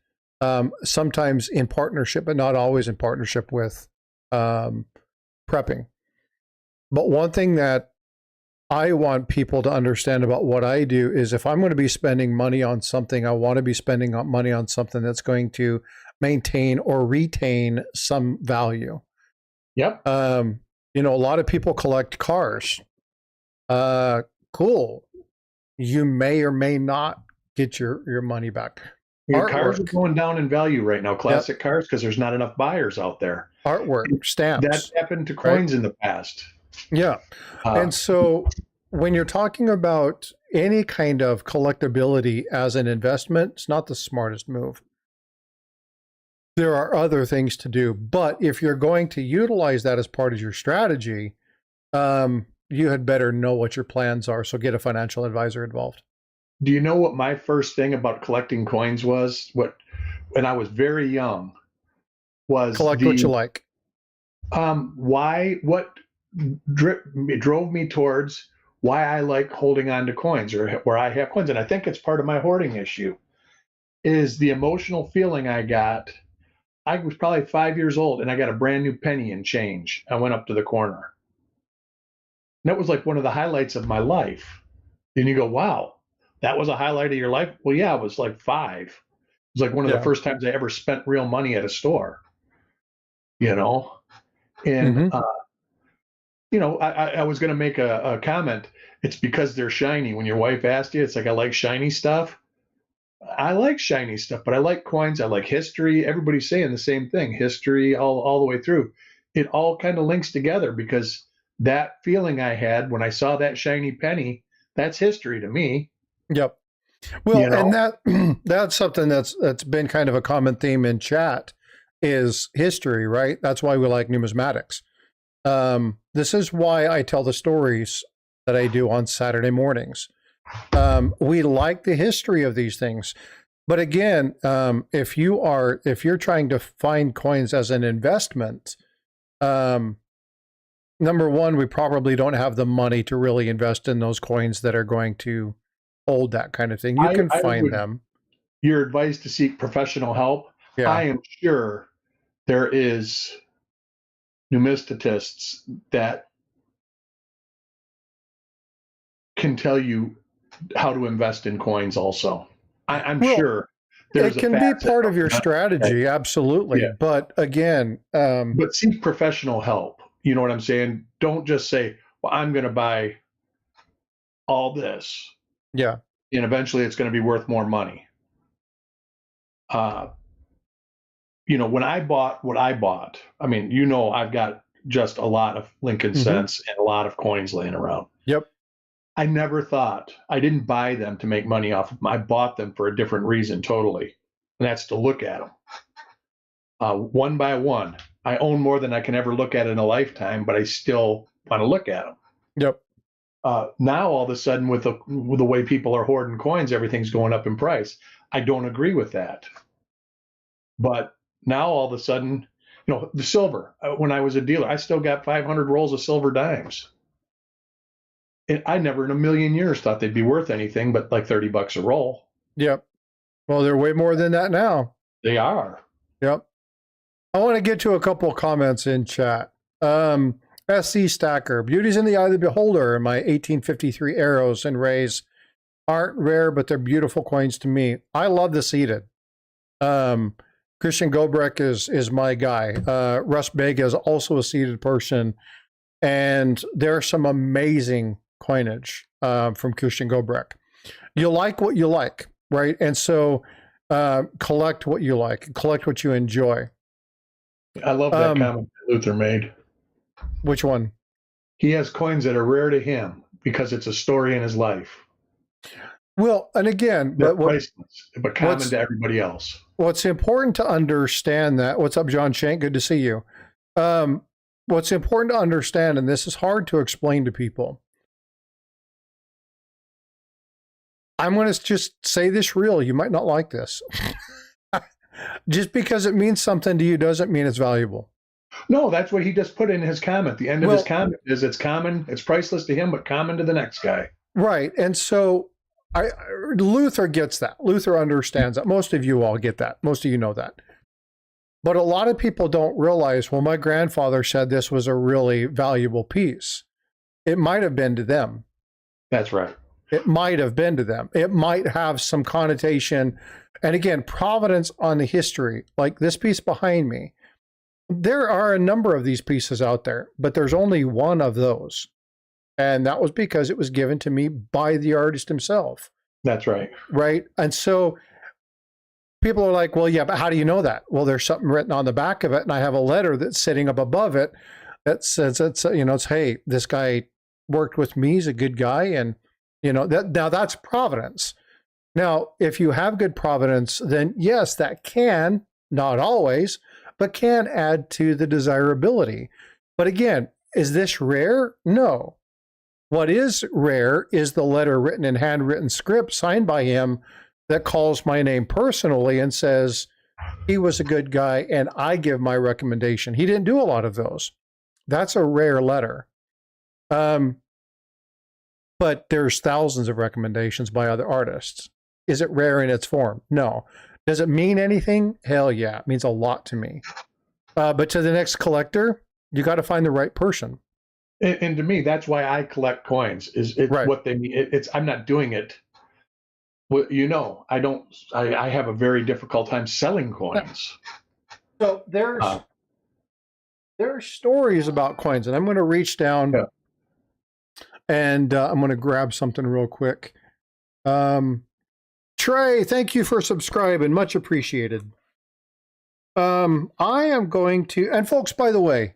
Speaker 1: sometimes in partnership, but not always in partnership with prepping. But one thing that I want people to understand about what I do is if I'm going to be spending money on something, I want to be spending money on something that's going to maintain or retain some value.
Speaker 2: Yep.
Speaker 1: A lot of people collect cars. Cool. You may or may not get your money back.
Speaker 2: Cars are going down in value right now, classic cars, because there's not enough buyers out there.
Speaker 1: Artwork, stamps.
Speaker 2: That's happened to coins in the past.
Speaker 1: Yeah. And so when you're talking about any kind of collectability as an investment, it's not the smartest move. There are other things to do. But if you're going to utilize that as part of your strategy, you had better know what your plans are. So get a financial advisor involved.
Speaker 2: Do you know what my first thing about collecting coins was? When I was very young, was
Speaker 1: collect what you like.
Speaker 2: What drove me towards why I like holding on to coins, or where I have coins, and I think it's part of my hoarding issue, is the emotional feeling I got. I was probably 5 years old and I got a brand new penny and change. I went up to the corner. And that was like one of the highlights of my life. And you go, wow, that was a highlight of your life? Well, yeah, I was like 5. It was like one of the first times I ever spent real money at a store, And, I was going to make a comment. It's because they're shiny. When your wife asked you, it's like, I like shiny stuff. I like shiny stuff, but I like coins. I like history. Everybody's saying the same thing. History all the way through. It all kind of links together because that feeling I had when I saw that shiny penny, that's history to me.
Speaker 1: Yep. Well, and that's something that's been kind of a common theme in chat is history, right? That's why we like numismatics. This is why I tell the stories that I do on Saturday mornings. We like the history of these things. But again, if you're trying to find coins as an investment, number one, we probably don't have the money to really invest in those coins that are going to hold that kind of thing. You can find them.
Speaker 2: your advice to seek professional help,
Speaker 1: Yeah.
Speaker 2: I am sure there is numismatists that can tell you how to invest in coins also. I'm
Speaker 1: Well,
Speaker 2: sure there's
Speaker 1: it
Speaker 2: a
Speaker 1: can be
Speaker 2: facet
Speaker 1: part
Speaker 2: of
Speaker 1: of your
Speaker 2: that.
Speaker 1: strategy, absolutely.
Speaker 2: Yeah.
Speaker 1: But again,
Speaker 2: But seek professional help. You know what I'm saying? Don't just say, well, I'm going to buy all this,
Speaker 1: yeah.
Speaker 2: and eventually it's going to be worth more money. When I bought what I bought, I mean, I've got just a lot of Lincoln cents and a lot of coins laying around.
Speaker 1: Yep.
Speaker 2: I never thought, I didn't buy them to make money off of them. I bought them for a different reason totally, and that's to look at them. One by one. I own more than I can ever look at in a lifetime, but I still want to look at them.
Speaker 1: Yep.
Speaker 2: Now, all of a sudden, with the way people are hoarding coins, everything's going up in price. I don't agree with that. But now, all of a sudden, the silver, when I was a dealer, I still got 500 rolls of silver dimes. And I never in a million years thought they'd be worth anything but like $30 a roll.
Speaker 1: Yep. Well, they're way more than that now.
Speaker 2: They are.
Speaker 1: Yep. I want to get to a couple of comments in chat. SC Stacker, beauty's in the eye of the beholder. My 1853 arrows and rays aren't rare, but they're beautiful coins to me. I love the seated. Christian Gobrek is my guy. Russ Bega is also a seated person. And there's some amazing coinage from Christian Gobrek. You like what you like, right? And so collect what you like, collect what you enjoy.
Speaker 2: I love that comment that Luther made.
Speaker 1: Which one?
Speaker 2: He has coins that are rare to him because it's a story in his life.
Speaker 1: Well, and again,
Speaker 2: they're priceless, but common to everybody else.
Speaker 1: What's important to understand that, what's up, John Shank? Good to see you. What's important to understand, and this is hard to explain to people, I'm going to just say this real. You might not like this. Just because it means something to you doesn't mean it's valuable.
Speaker 2: No, that's what he just put in his comment. The end of his comment is it's common, it's priceless to him, but common to the next guy.
Speaker 1: Right. And so Luther gets that. Luther understands that. Most of you all get that. Most of you know that. But a lot of people don't realize, well, my grandfather said this was a really valuable piece. It might have been to them.
Speaker 2: That's right.
Speaker 1: It might have been to them. It might have some connotation. And again, provenance on the history, like this piece behind me. There are a number of these pieces out there, but there's only one of those. And that was because it was given to me by the artist himself.
Speaker 2: That's right.
Speaker 1: Right. And so people are like, well, yeah, but how do you know that? Well, there's something written on the back of it. And I have a letter that's sitting up above it that says, it's, hey, this guy worked with me. He's a good guy. And, now that's provenance. Now, if you have good provenance, then yes, that can, not always, but can add to the desirability. But again, is this rare? No. What is rare is the letter written in handwritten script signed by him that calls my name personally and says, he was a good guy and I give my recommendation. He didn't do a lot of those. That's a rare letter. But there's thousands of recommendations by other artists. Is it rare in its form? No. Does it mean anything? Hell yeah. It means a lot to me. But to the next collector, you got to find the right person.
Speaker 2: And to me, that's why I collect coins.
Speaker 1: Right.
Speaker 2: What they mean. I'm not doing it. Well, I don't. I have a very difficult time selling coins.
Speaker 1: So there's stories about coins, and I'm going to reach down and I'm going to grab something real quick. Trey, thank you for subscribing. Much appreciated. I am going to, and folks, by the way,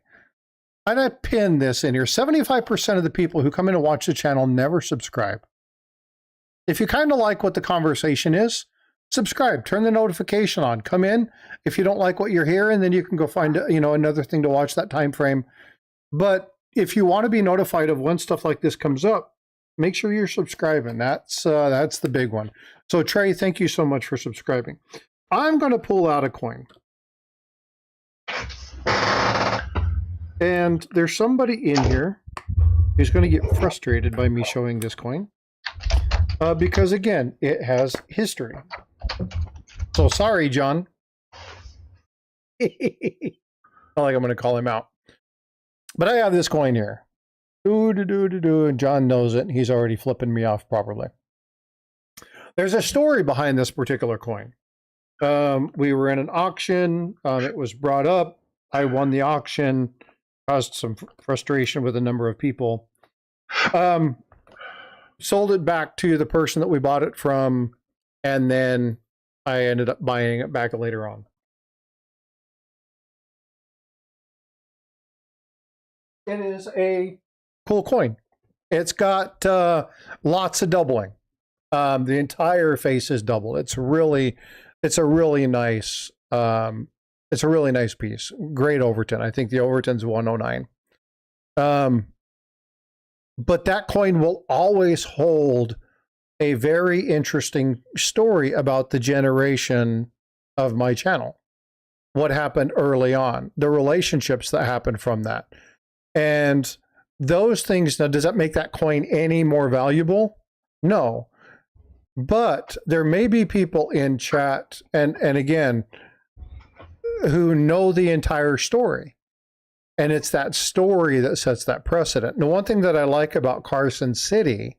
Speaker 1: and I pinned this in here, 75% of the people who come in and watch the channel never subscribe. If you kind of like what the conversation is, subscribe, turn the notification on, come in. If you don't like what you're hearing, then you can go find, another thing to watch that time frame. But if you want to be notified of when stuff like this comes up, make sure you're subscribing. That's the big one. So Trey, thank you so much for subscribing. I'm going to pull out a coin. And there's somebody in here who's going to get frustrated by me showing this coin. Because again, it has history. So sorry, John. Not like I'm going to call him out. But I have this coin here. And John knows it. And he's already flipping me off properly. There's a story behind this particular coin. We were in an auction. It was brought up. I won the auction. Caused some frustration with a number of people. Sold it back to the person that we bought it from. And then I ended up buying it back later on. It is a cool coin. It's got lots of doubling. The entire face is double. It's a really nice. It's a really nice piece. Great Overton. I think the Overton's 109. But that coin will always hold a very interesting story about the generation of my channel. What happened early on, the relationships that happened from that. And those things, now, does that make that coin any more valuable? No. But there may be people in chat, and again, who know the entire story. And it's that story that sets that precedent. And the one thing that I like about Carson City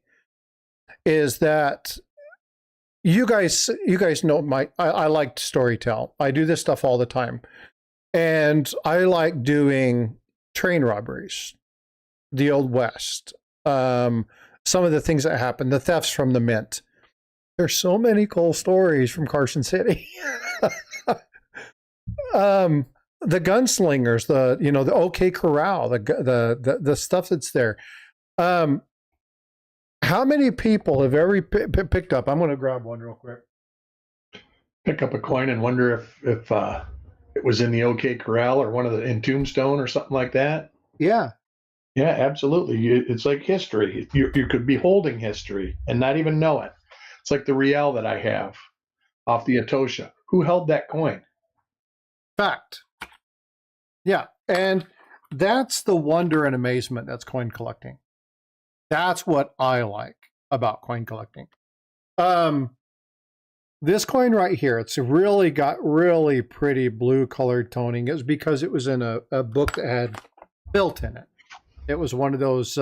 Speaker 1: is that you guys know I like to storytell. I do this stuff all the time. And I like doing train robberies, the Old West, some of the things that happened, the thefts from the Mint. There's so many cool stories from Carson City. The gunslingers, the OK Corral, the stuff that's there. How many people have ever picked up? I'm going to grab one real quick.
Speaker 2: Pick up a coin and wonder if it was in the OK Corral or one of the in Tombstone or something like that.
Speaker 1: Yeah.
Speaker 2: Yeah, absolutely. It's like history. You could be holding history and not even know it. It's like the Riel that I have off the Etosha. Who held that coin?
Speaker 1: Fact. Yeah. And that's the wonder and amazement that's coin collecting. That's what I like about coin collecting. This coin right here, it's really got really pretty blue colored toning. It was because it was in a book that had built in it. It was one of those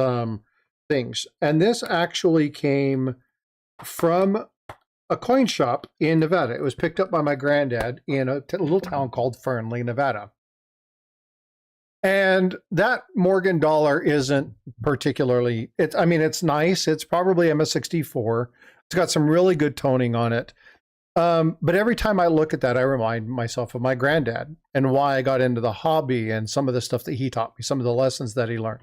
Speaker 1: things. And this actually came from a coin shop in Nevada. It was picked up by my granddad in a little town called Fernley, Nevada. And that Morgan dollar isn't particularly, it's nice. It's probably MS64. It's got some really good toning on it. But every time I look at that, I remind myself of my granddad and why I got into the hobby and some of the stuff that he taught me, some of the lessons that he learned.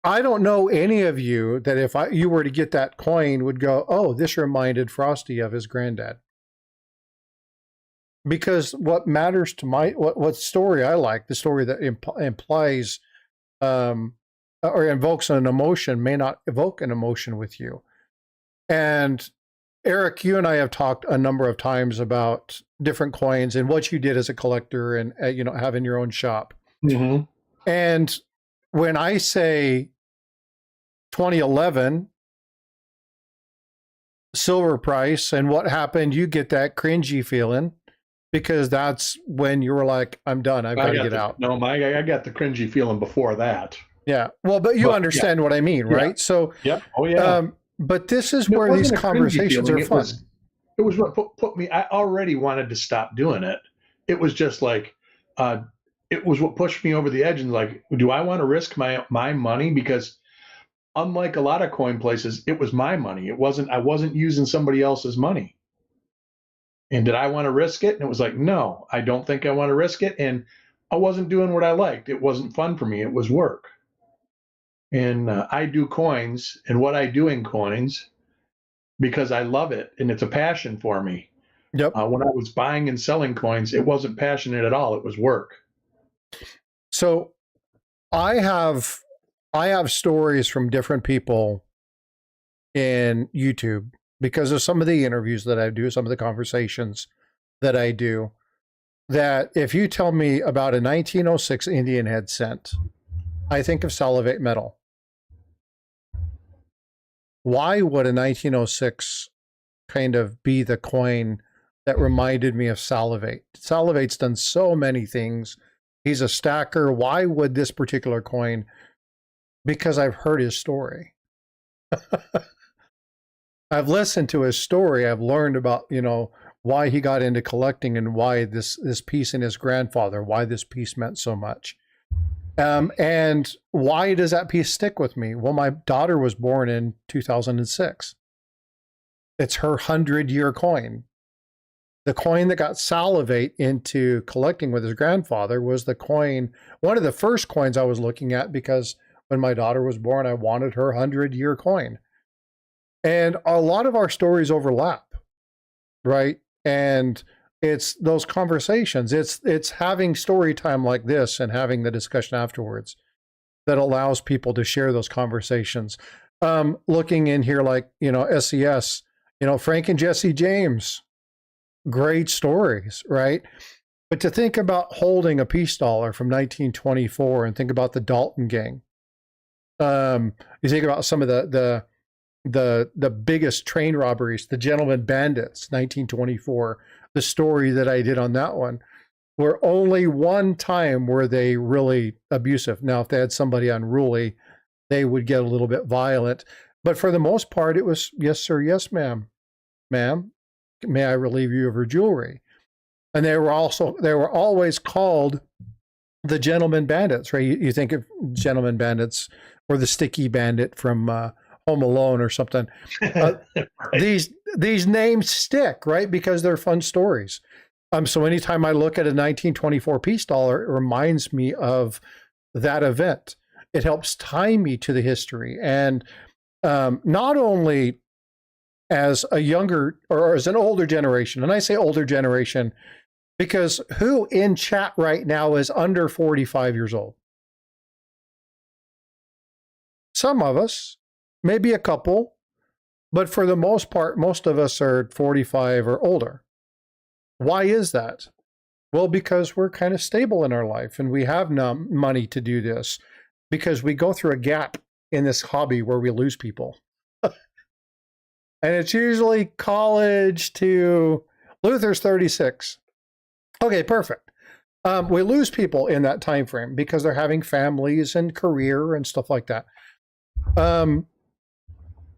Speaker 1: I don't know any of you that if you were to get that coin would go, oh, this reminded Frosty of his granddad. Because what matters to what story I like, the story that implies or invokes an emotion may not evoke an emotion with you. And Eric, you and I have talked a number of times about different coins and what you did as a collector and having your own shop.
Speaker 2: Mm-hmm.
Speaker 1: And when I say 2011 silver price and what happened, you get that cringy feeling because that's when you were like, I'm done. I've got to get out.
Speaker 2: No, I got the cringy feeling before that.
Speaker 1: Yeah. Well, but you understand what I mean, right?
Speaker 2: Yeah.
Speaker 1: So,
Speaker 2: yep. Oh, yeah.
Speaker 1: But this is where these conversations are fun.
Speaker 2: It was what put me, I already wanted to stop doing it. It was just like, it was what pushed me over the edge and like, do I want to risk my money? Because unlike a lot of coin places, it was my money. I wasn't using somebody else's money. And did I want to risk it? And it was like, no, I don't think I want to risk it. And I wasn't doing what I liked. It wasn't fun for me. It was work. And I do coins and what I do in coins because I love it and it's a passion for me.
Speaker 1: Yep.
Speaker 2: When I was buying and selling coins, it wasn't passionate at all. It was work.
Speaker 1: So I have stories from different people in YouTube because of some of the interviews that I do, some of the conversations that I do, that if you tell me about a 1906 Indian head cent, I think of Salivate Metal. Why would a 1906 kind of be the coin that reminded me of Salivate. Salivate's done so many things. He's a stacker. Why would this particular coin? Because I've heard his story. I've listened to his story. I've learned about, why he got into collecting and why this piece and his grandfather, why this piece meant so much. And why does that piece stick with me? Well, my daughter was born in 2006. It's her 100-year coin. The coin that got Salivate into collecting with his grandfather was the coin, one of the first coins I was looking at, because when my daughter was born, I wanted her 100-year coin. And a lot of our stories overlap, right? And it's those conversations. It's having story time like this and having the discussion afterwards that allows people to share those conversations. Looking in here, like, SES, Frank and Jesse James, great stories, right? But to think about holding a peace dollar from 1924 and think about the Dalton gang. You think about some of the biggest train robberies, the Gentlemen Bandits, 1924, the story that I did on that one, where only one time were they really abusive. Now, if they had somebody unruly, they would get a little bit violent. But for the most part, it was, yes, sir, yes, ma'am. Ma'am, may I relieve you of her jewelry? And they were always called the Gentlemen Bandits, right? You think of Gentlemen Bandits or the Sticky Bandit from Home Alone or something. Right. These names stick, right? Because they're fun stories. So anytime I look at a 1924 peace dollar, it reminds me of that event. It helps tie me to the history. And not only as a younger or as an older generation, and I say older generation because who in chat right now is under 45 years old? Some of us, maybe a couple, but for the most part, most of us are 45 or older. Why is that? Well, because we're kind of stable in our life and we have money to do this, because we go through a gap in this hobby where we lose people. And it's usually college to Luther's 36. Okay, perfect. We lose people in that time frame because they're having families and career and stuff like that.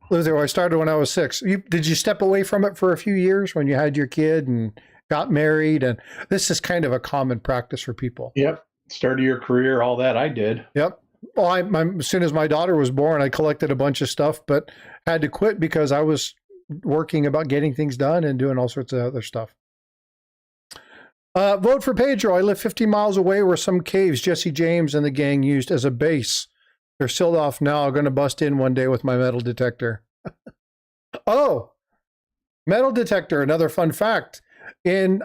Speaker 1: Luther, I started when I was 6. Did you step away from it for a few years when you had your kid and got married? And this is kind of a common practice for people.
Speaker 2: Yep. Start of your career, all that I did.
Speaker 1: Yep. Well, as soon as my daughter was born, I collected a bunch of stuff, but had to quit because I was working about getting things done and doing all sorts of other stuff. Vote for Pedro. I live 50 miles away where some caves Jesse James and the gang used as a base. They're sealed off now. I'm going to bust in one day with my metal detector. Oh, metal detector. Another fun fact. In,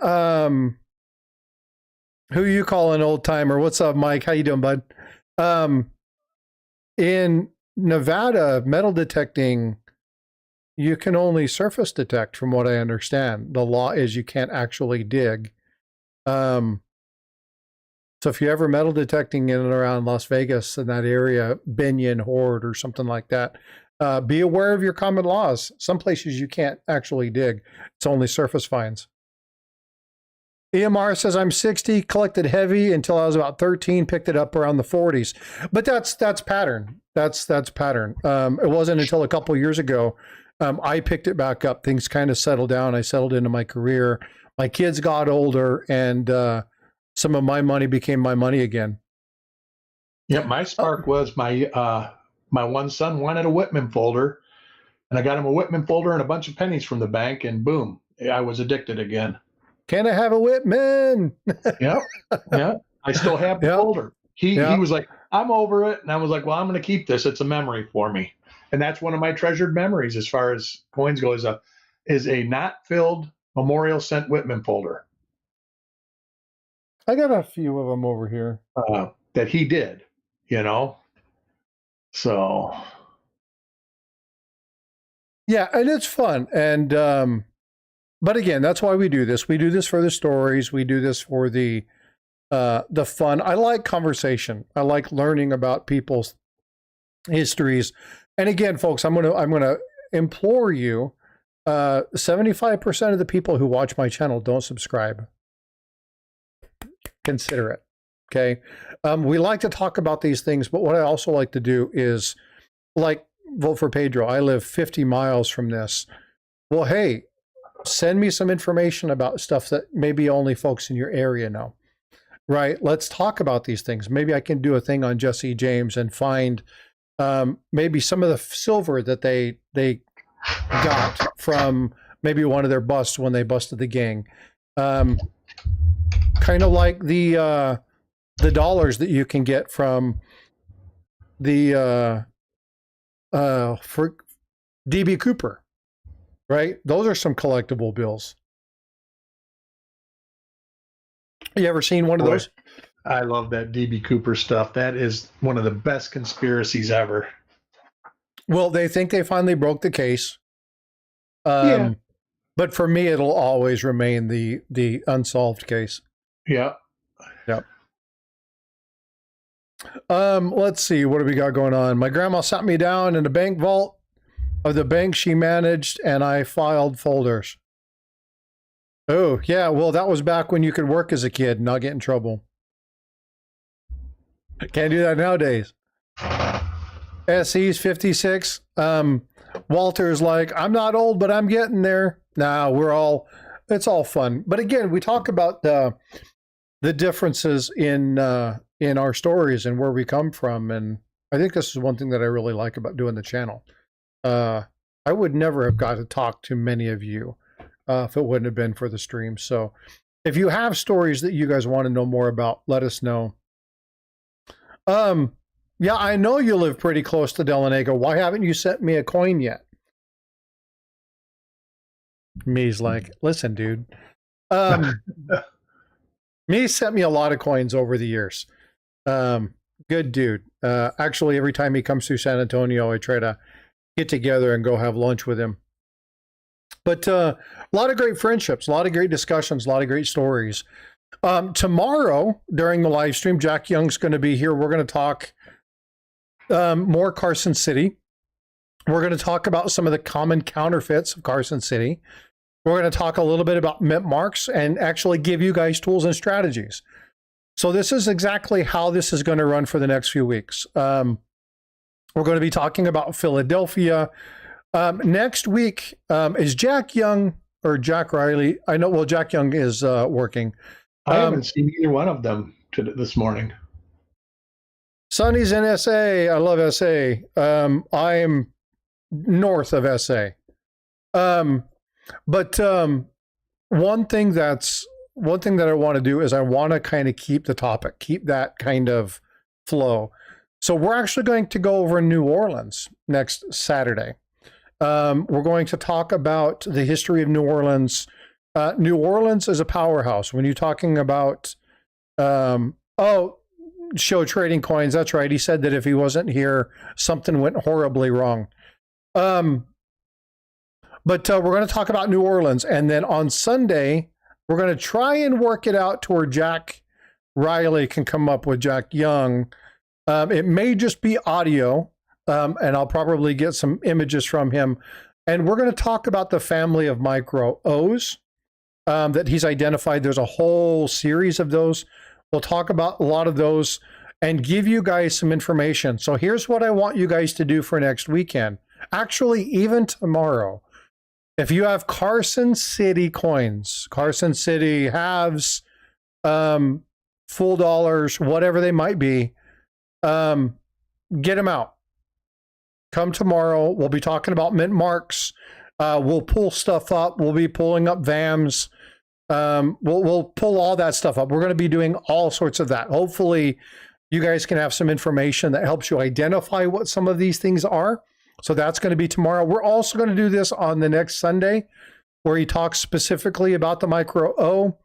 Speaker 1: who you call an old timer? What's up, Mike? How you doing, bud? In Nevada, metal detecting, you can only surface detect, from what I understand. The law is you can't actually dig. So if you ever metal detecting in and around Las Vegas in that area, Binion, Horde, or something like that, be aware of your common laws. Some places you can't actually dig. It's only surface finds. EMR says I'm 60, collected heavy until I was about 13, picked it up around the 40s. But that's pattern. That's pattern. It wasn't until a couple years ago I picked it back up. Things kind of settled down. I settled into my career. My kids got older, and some of my money became my money again.
Speaker 2: Yeah, my spark was my one son wanted a Whitman folder, and I got him a Whitman folder and a bunch of pennies from the bank, and boom, I was addicted again.
Speaker 1: Can I have a Whitman?
Speaker 2: Yeah. I still have the folder. He was like, I'm over it. And I was like, well, I'm going to keep this. It's a memory for me. And that's one of my treasured memories as far as coins go, is a not filled memorial sent Whitman folder.
Speaker 1: I got a few of them over here.
Speaker 2: That he did, So.
Speaker 1: Yeah, and it's fun. And, but again, that's why we do this. We do this for the stories. We do this for the fun. I like conversation. I like learning about people's histories. And again, folks, I'm gonna implore you, 75% of the people who watch my channel don't subscribe. Consider it. Okay. We like to talk about these things, but what I also like to do is, like, vote for Pedro. I live 50 miles from this. Well, hey, send me some information about stuff that maybe only folks in your area know. Right? Let's talk about these things. Maybe I can do a thing on Jesse James and find maybe some of the silver that they got from maybe one of their busts when they busted the gang. Kind of like the dollars that you can get from the for DB Cooper, right? Those are some collectible bills. You ever seen one of those?
Speaker 2: I love that DB Cooper stuff. That is one of the best conspiracies ever.
Speaker 1: Well, they think they finally broke the case.
Speaker 2: Yeah.
Speaker 1: But for me, it'll always remain the unsolved case.
Speaker 2: Yeah.
Speaker 1: Yep. Let's see. What do we got going on? My grandma sat me down in the bank vault of the bank she managed, and I filed folders. Oh, yeah. Well, that was back when you could work as a kid and not get in trouble. Can't do that nowadays. SE's 56. Walter's like, I'm not old, but I'm getting there. Nah, it's all fun. But again, we talk about the differences in our stories and where we come from. And I think this is one thing that I really like about doing the channel. I would never have got to talk to many of you if it wouldn't have been for the stream. So if you have stories that you guys want to know more about, let us know. Yeah, I know you live pretty close to Delanego. Why haven't you sent me a coin yet? Me's like, listen, dude. Me sent me a lot of coins over the years. Good dude. Actually, every time he comes through San Antonio, I try to get together and go have lunch with him. But a lot of great friendships, a lot of great discussions, a lot of great stories. Tomorrow, during the live stream, Jack Young's going to be here. We're going to talk more Carson City. We're going to talk about some of the common counterfeits of Carson City. We're going to talk a little bit about mint marks and actually give you guys tools and strategies. So this is exactly how this is going to run for the next few weeks. We're going to be talking about Philadelphia. Next week, is Jack Young or Jack Riley? I know, well, Jack Young is working.
Speaker 2: I haven't seen either one of them this morning.
Speaker 1: Sonny's in SA. I love SA. I am north of SA. But one thing that I want to do is I want to kind of keep the topic, keep that kind of flow. So we're actually going to go over New Orleans next Saturday. We're going to talk about the history of New Orleans. New Orleans is a powerhouse. When you're talking about, show trading coins, that's right. He said that if he wasn't here, something went horribly wrong. But we're going to talk about New Orleans. And then on Sunday, we're going to try and work it out to where Jack Riley can come up with Jack Young. It may just be audio, and I'll probably get some images from him. And we're going to talk about the family of micro O's that he's identified. There's a whole series of those. We'll talk about a lot of those and give you guys some information. So here's what I want you guys to do for next weekend. Actually, even tomorrow. If you have Carson City coins, Carson City halves, full dollars, whatever they might be, get them out. Come tomorrow. We'll be talking about mint marks. We'll pull stuff up. We'll be pulling up VAMs. We'll pull all that stuff up. We're going to be doing all sorts of that. Hopefully, you guys can have some information that helps you identify what some of these things are. So that's going to be tomorrow. We're also going to do this on the next Sunday, where he talks specifically about the micro O.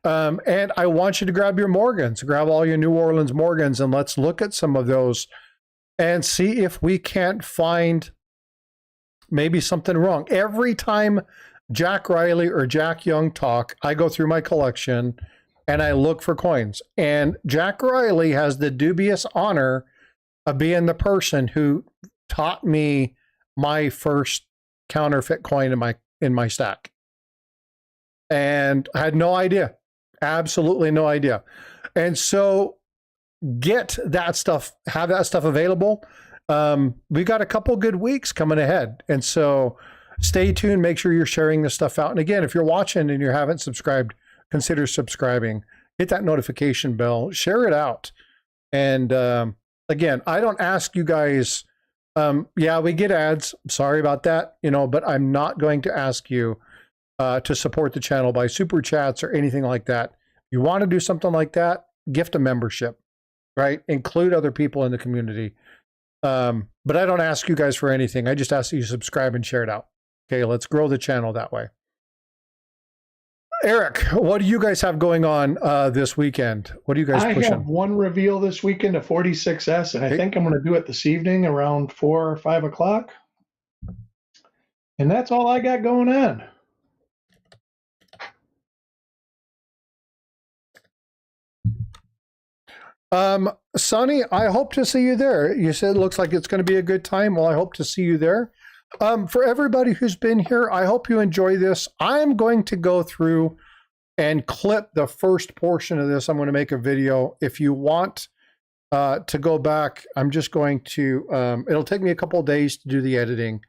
Speaker 1: And I want you to grab your Morgans, grab all your New Orleans Morgans, and let's look at some of those and see if we can't find maybe something wrong. Every time Jack Riley or Jack Young talk, I go through my collection and I look for coins. And Jack Riley has the dubious honor of being the person who taught me my first counterfeit coin in my in my stack. And I had no idea, absolutely no idea. And so get that stuff, have that stuff available. We got a couple good weeks coming ahead. And so stay tuned, make sure you're sharing this stuff out. And again, if you're watching and you haven't subscribed, consider subscribing, hit that notification bell, share it out. And again, I don't ask you guys, yeah, we get ads. Sorry about that, but I'm not going to ask you to support the channel by super chats or anything like that. You want to do something like that, gift a membership, right? Include other people in the community. But I don't ask you guys for anything. I just ask that you subscribe and share it out. Okay, let's grow the channel that way. Eric, what do you guys have going on this weekend? What are you guys pushing?
Speaker 2: I have one reveal this weekend of 46S, and I think I'm going to do it this evening around 4 or 5 o'clock. And that's all I got going on.
Speaker 1: Sonny, I hope to see you there. You said it looks like it's going to be a good time. Well, I hope to see you there. For everybody who's been here, I hope you enjoy this. I'm going to go through and clip the first portion of this. I'm going to make a video. If you want to go back, I'm just going to, it'll take me a couple of days to do the editing,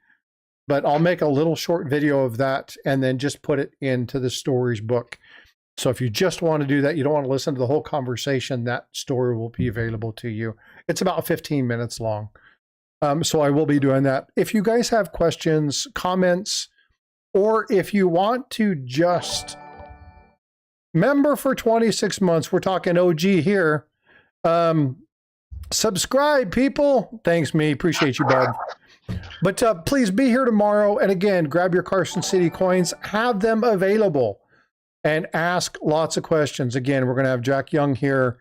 Speaker 1: but I'll make a little short video of that and then just put it into the stories book. So if you just want to do that, you don't want to listen to the whole conversation, that story will be available to you. It's about 15 minutes long. So I will be doing that. If you guys have questions, comments, or if you want to just member for 26 months, we're talking OG here. Subscribe, people. Thanks, me. Appreciate you, bud. But please be here tomorrow. And again, grab your Carson City coins, have them available, and ask lots of questions. Again, we're going to have Jack Young here,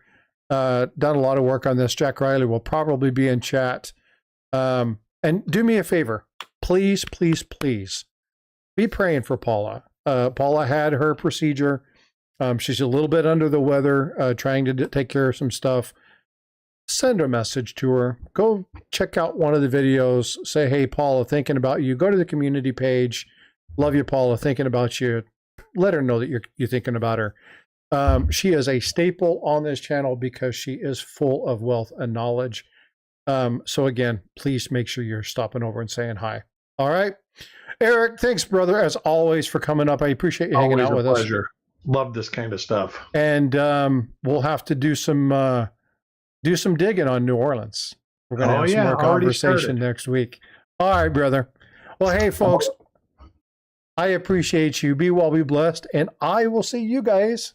Speaker 1: done a lot of work on this. Jack Riley will probably be in chat. And do me a favor, please, please, please be praying for Paula. Paula had her procedure. She's a little bit under the weather, trying to take care of some stuff. Send a message to her. Go check out one of the videos. Say, hey, Paula, thinking about you. Go to the community page. Love you, Paula, thinking about you. Let her know that you're thinking about her. She is a staple on this channel because she is full of wealth and knowledge. So again, please make sure you're stopping over and saying hi. All right. Eric, thanks, brother, as always, for coming up. I appreciate you hanging out with us.
Speaker 2: Pleasure. Love this kind of stuff.
Speaker 1: And we'll have to do some digging on New Orleans. We're going to have some more conversation next week. All right, brother. Well, hey, folks, I appreciate you. Be well, be blessed. And I will see you guys